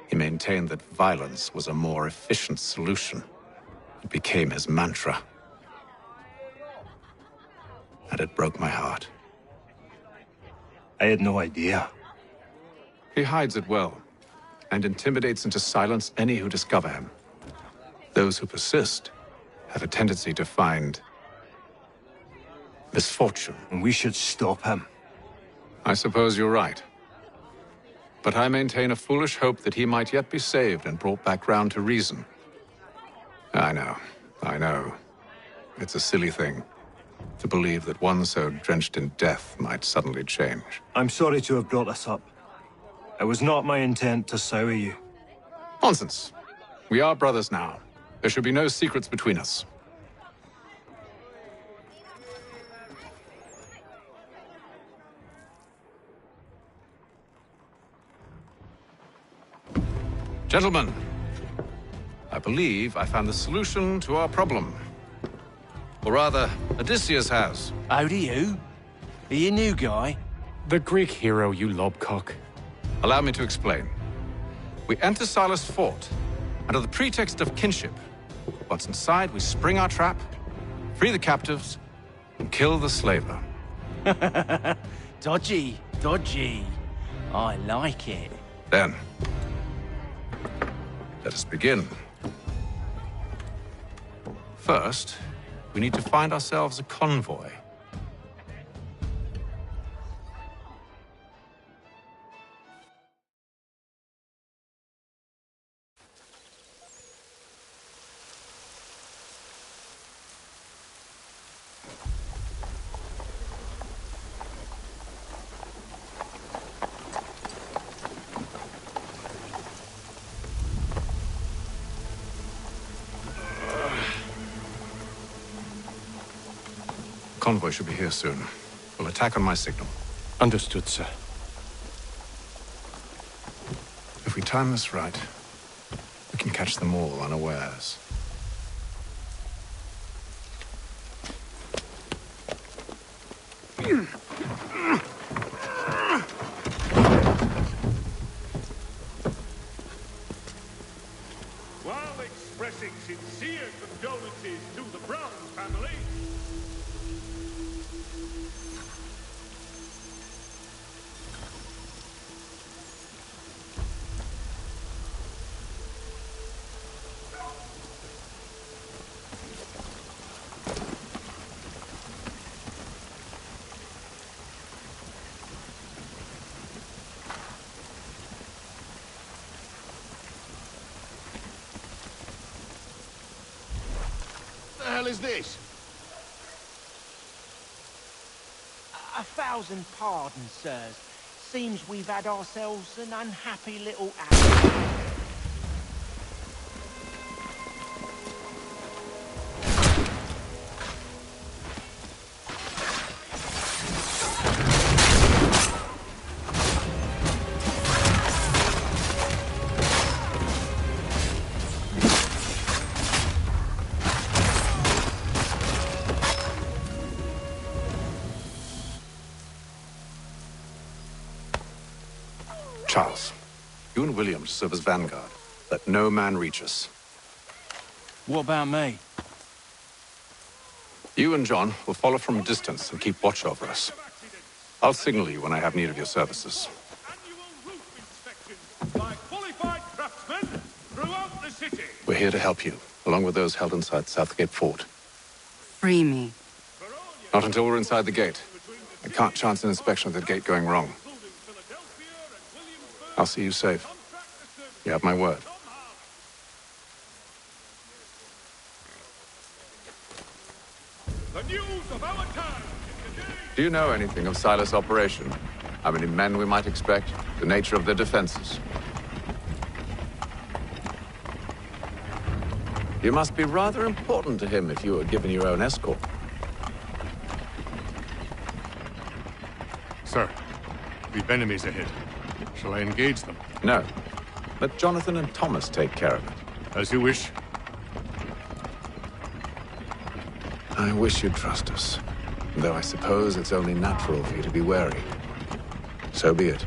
He maintained that violence was a more efficient solution. It became his mantra. And it broke my heart. I had no idea. He hides it well, and intimidates into silence any who discover him. Those who persist have a tendency to find misfortune. And we should stop him. I suppose you're right. But I maintain a foolish hope that he might yet be saved and brought back round to reason. I know. It's a silly thing to believe that one so drenched in death might suddenly change. I'm sorry to have brought this up. It was not my intent to sour you. Nonsense. We are brothers now. There should be no secrets between us. Gentlemen, I believe I found the solution to our problem. Or rather, Odysseus has. How do you? Are you a new guy? The Greek hero, you lobcock. Allow me to explain. We enter Silas' fort, under the pretext of kinship. Once inside, we spring our trap, free the captives, and kill the slaver. Dodgy, dodgy. I like it. Then, let us begin. First, we need to find ourselves a convoy. Convoy should be here soon. We'll attack on my signal. Understood, sir. If we time this right, we can catch them all unawares. While expressing sincere condolences to the Brown family, this? 1,000 pardons, sirs. Seems we've had ourselves an unhappy little hour. Charles, you and William serve as vanguard. Let no man reach us. What about me? You and John will follow from a distance and keep watch over us. I'll signal you when I have need of your services. By qualified craftsmen throughout the city. We're here to help you, along with those held inside Southgate Fort. Free me. Not until we're inside the gate. I can't chance an inspection of the gate going wrong. I'll see you safe. You have my word. The news of our time. Do you know anything of Silas' operation? How many men we might expect? The nature of their defenses? You must be rather important to him if you were given your own escort. Sir, we've enemies ahead. Shall I engage them? No. Let Jonathan and Thomas take care of it. As you wish. I wish you'd trust us. Though I suppose it's only natural for you to be wary. So be it.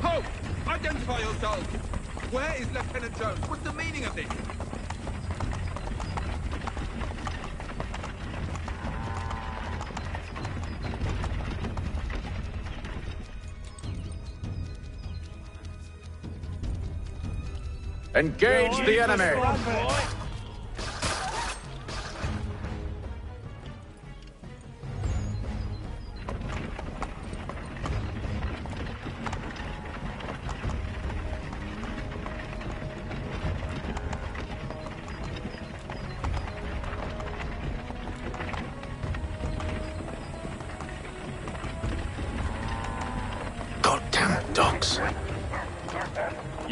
Ho! Identify yourselves! Where is Lieutenant Jones? What's the meaning of this? Engage the enemy! Goddamn dogs.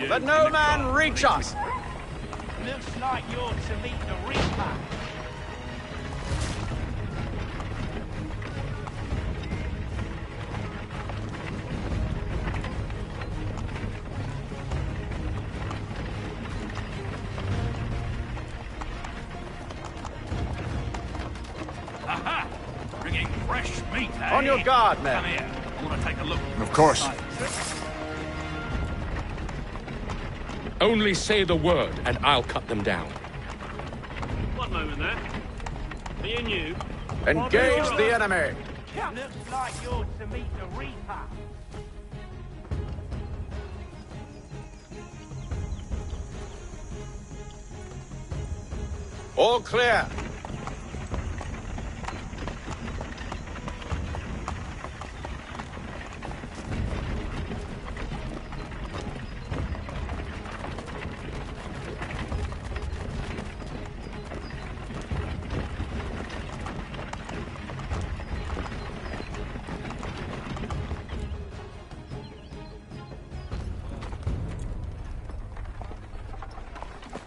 Let no man reach us! Looks like you're to meet the Reaper. Aha! Bringing fresh meat, eh? On your guard, men. Come here. I want to take a look. Of course. Only say the word, and I'll cut them down. One moment there. Me and you. Engage the enemy! Looks like you're to meet the Reaper. All clear.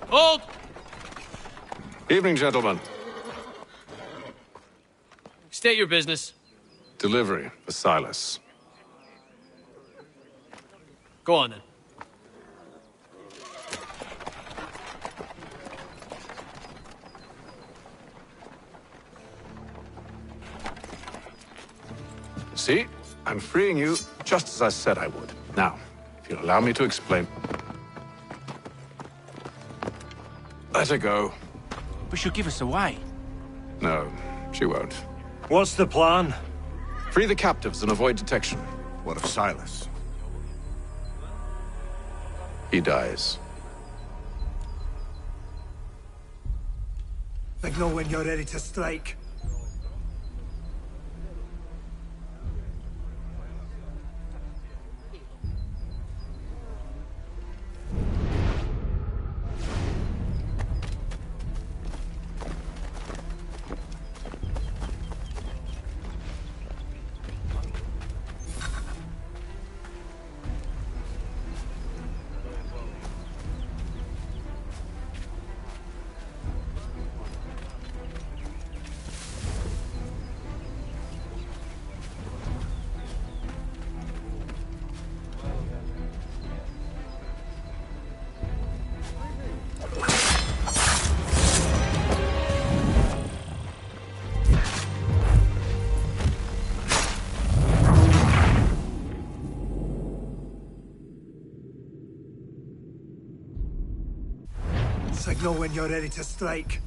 Hold! Evening, gentlemen. State your business. Delivery for Silas. Go on, then. See? I'm freeing you just as I said I would. Now, if you'll allow me to explain... Let her go. But she'll give us away. No, she won't. What's the plan? Free the captives and avoid detection. What of Silas? he dies. Signal when you're ready to strike. Signal when you're ready to strike.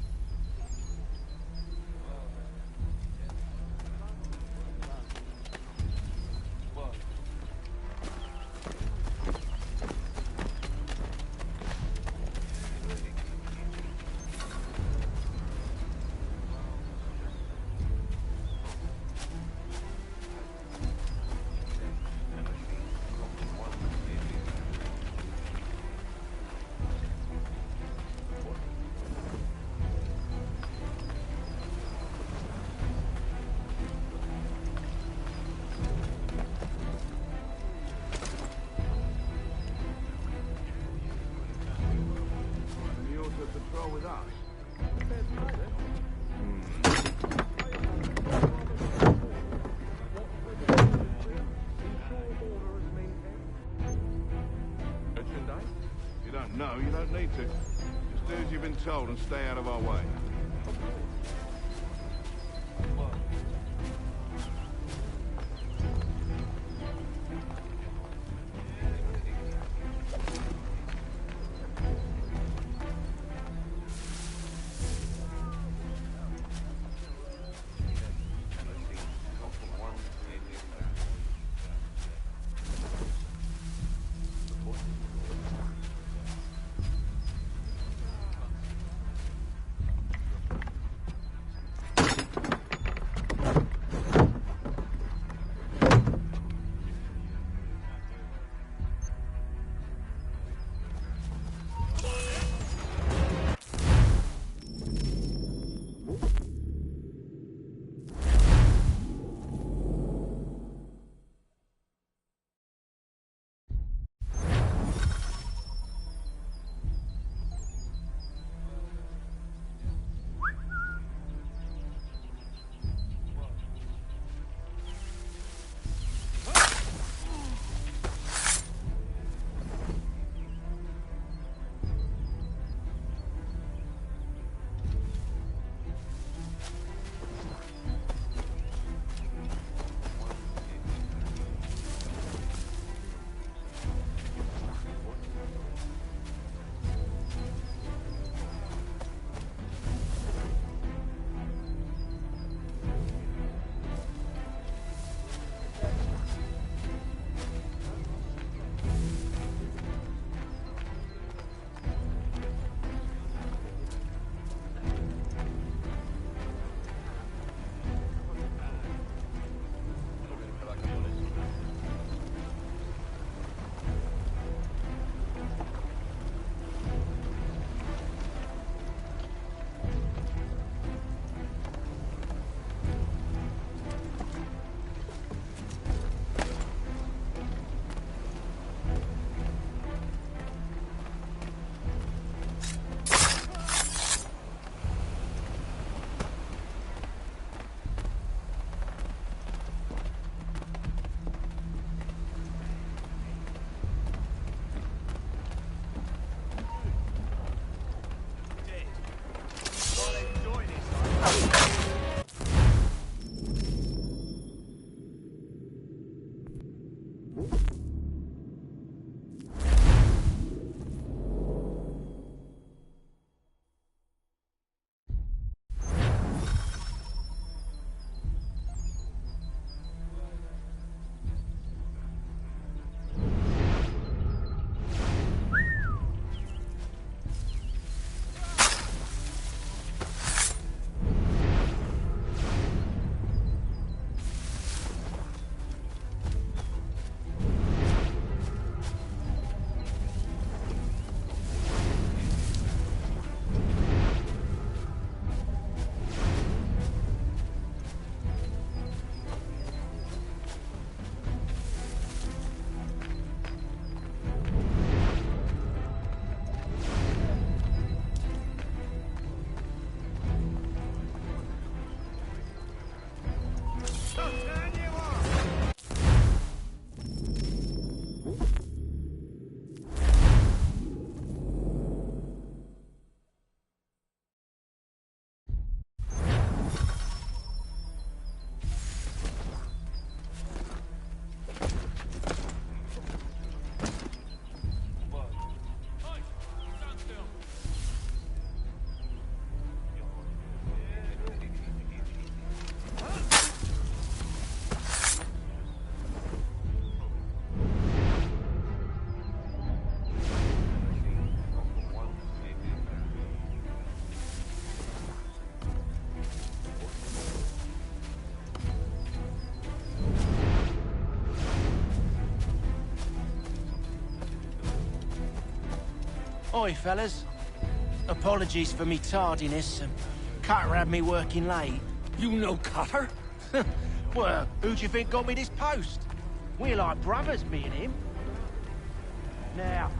No, you don't need to. Just do as you've been told and stay out of our way. Oi, fellas. Apologies for me tardiness. Cutter had me working late. You know Cutter? Well, who do you think got me this post? We're like brothers, me and him. Now...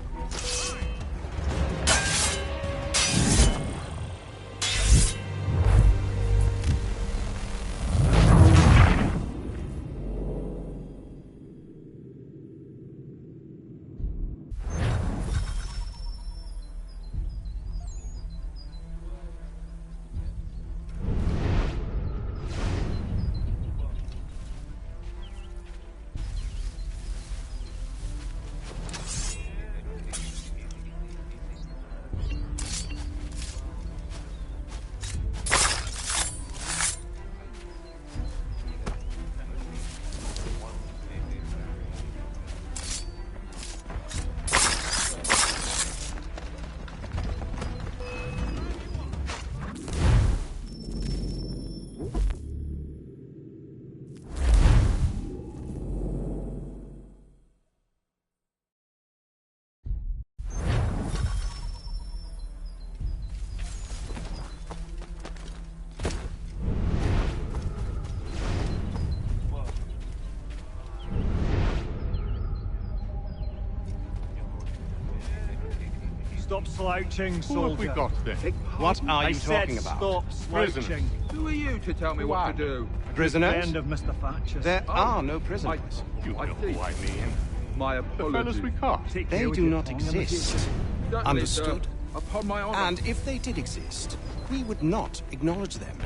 Stop slouching, soldier. Who have we got there? What are I you said talking about? stop slouching. Who are you to tell me what to do? Prisoners? Friend of Mr. Thatcher's. There are no prisoners. You know who I mean. My The fellas apologies. we caught. Take They care with do your not tongue in the exist. Certainly, Understood? sir. Upon my honor. And if they did exist, we would not acknowledge them.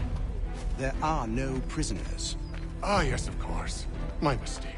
There are no prisoners. Ah, yes, of course. My mistake.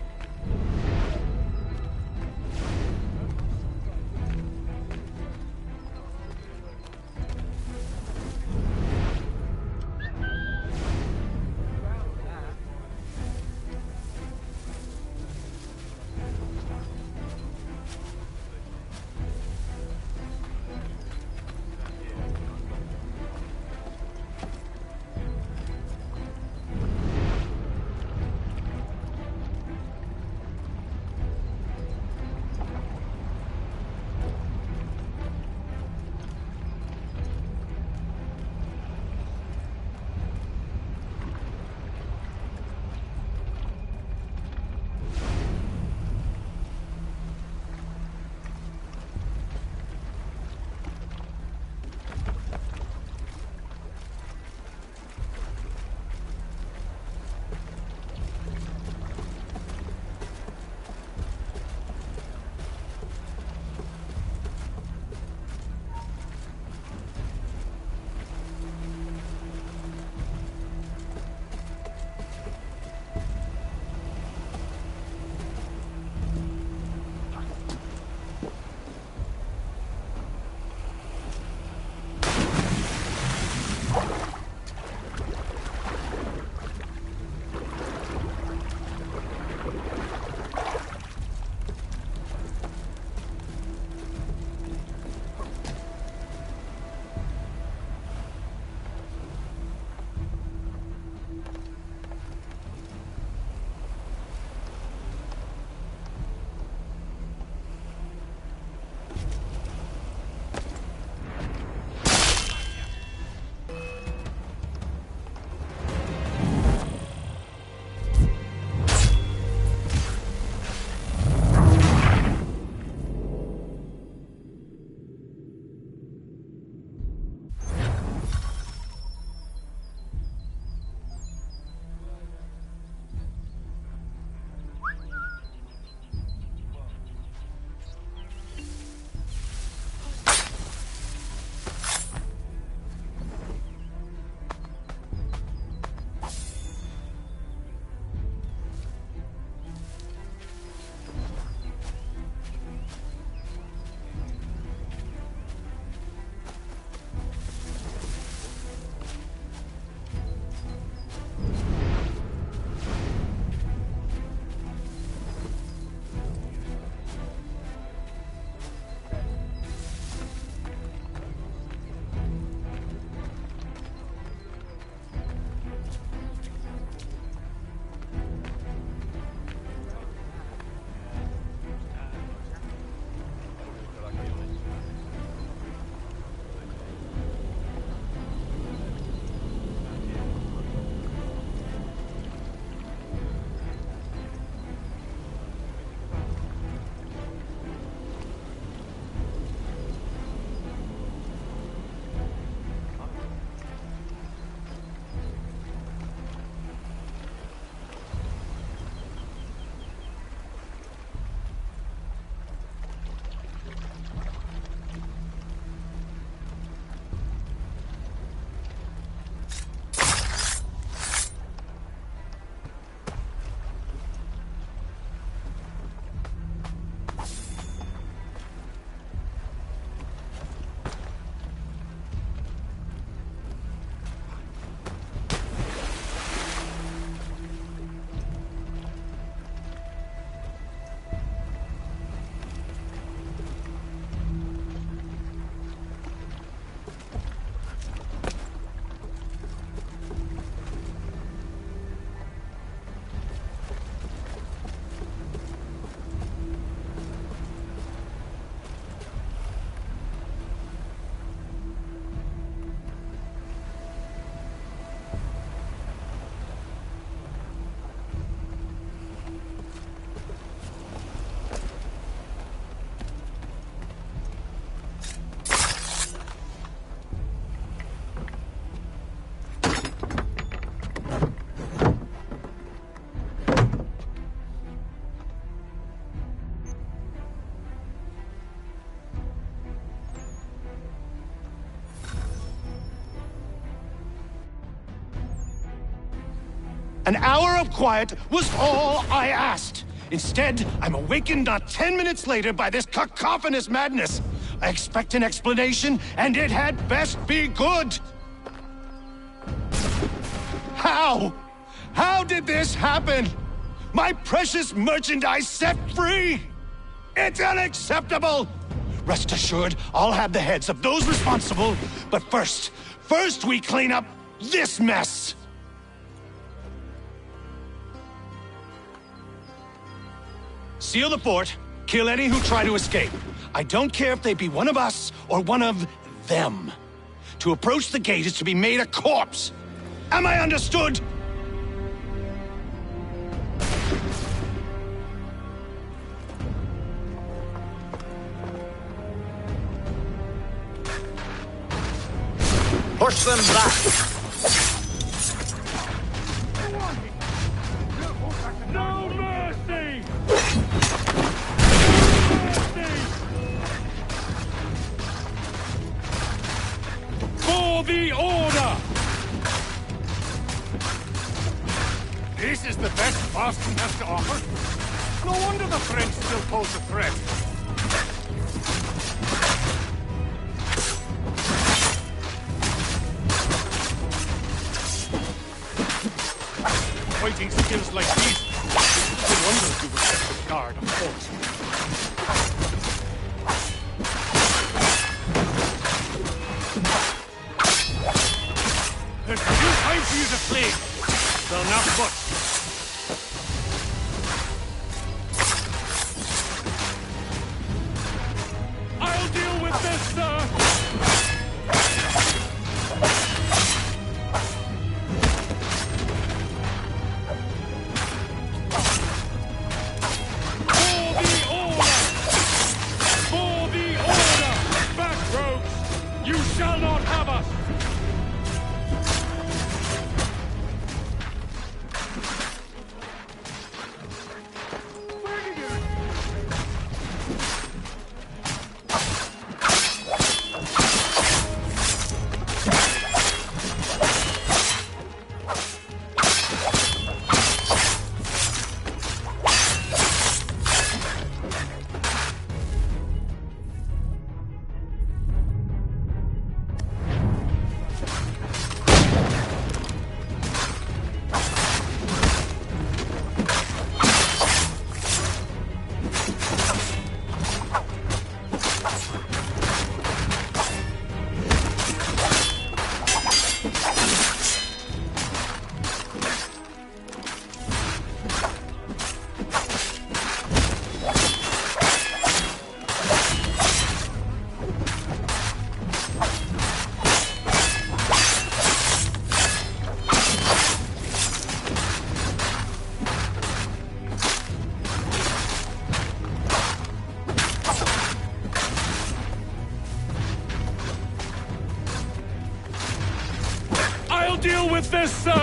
An hour of quiet was all I asked. Instead, I'm awakened not 10 minutes later by this cacophonous madness. I expect an explanation, and it had best be good. How? How did this happen? My precious merchandise set free? It's unacceptable! Rest assured, I'll have the heads of those responsible. But first we clean up this mess. Seal the fort, kill any who try to escape. I don't care if they be one of us or one of them. To approach the gate is to be made a corpse. Am I understood? Push them back! No mercy! For the order! This is the best Boston has to offer? No wonder the French still pose a threat. Fighting skills like these, no wonder you were kept the guard of force. There's still time to use a flame, though not much. I'll deal with this, sir! Shall not have us! Deal with this, sir!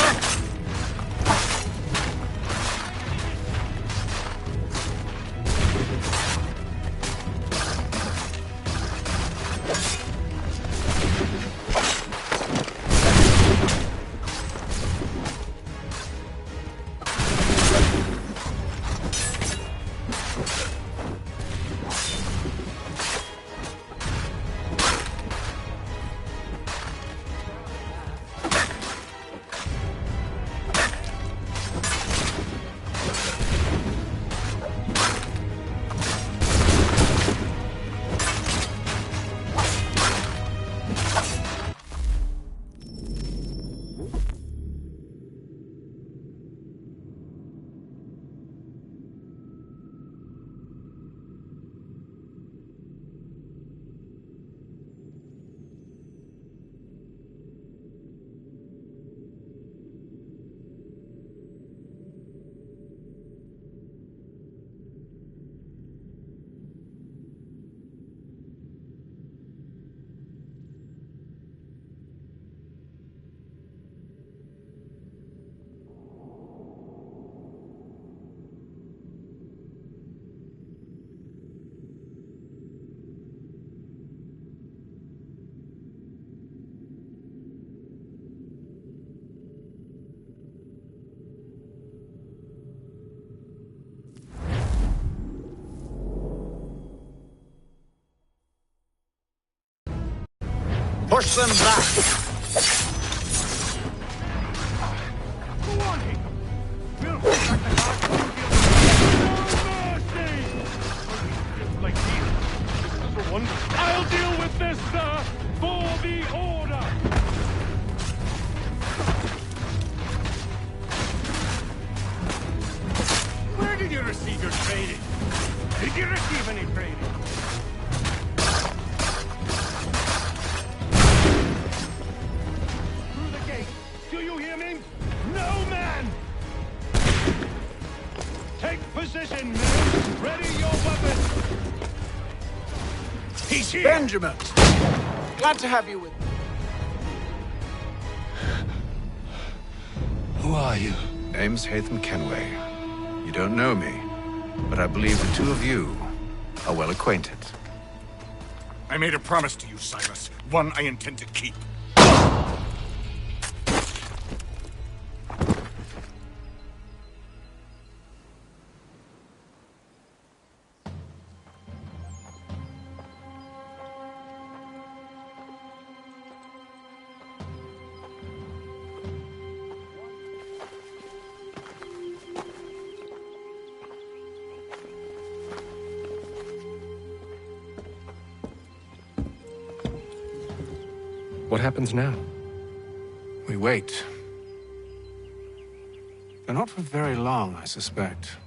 Push them back! Go on, Hick. We'll push back the guards. No mercy! Like these. For one, I'll deal with this, sir, for the order. Where did you receive your training? Did you receive any training? Through the gate. Do you hear me? No man! Take position, men. Ready your weapons. He's here. Benjamin! Glad to have you with me. Who are you? Name's Hatham Kenway. You don't know me, but I believe the two of you are well acquainted. I made a promise to you, Silas. One I intend to keep. What happens now? We wait. But not for very long, I suspect.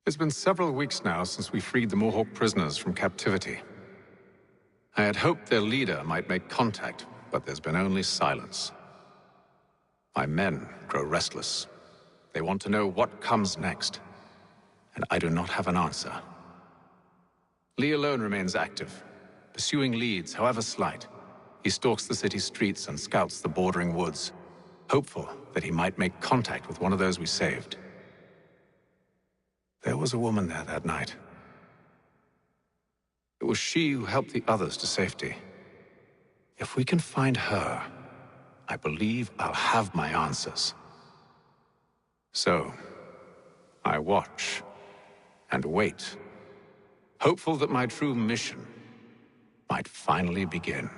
It's been several weeks now since we freed the Mohawk prisoners from captivity. I had hoped their leader might make contact, but there's been only silence. My men grow restless. They want to know what comes next, and I do not have an answer. Lee alone remains active, pursuing leads, however slight. He stalks the city streets and scouts the bordering woods, hopeful that he might make contact with one of those we saved. There was a woman there that night. It was she who helped the others to safety. If we can find her, I believe I'll have my answers. So, I watch and wait, hopeful that my true mission might finally begin.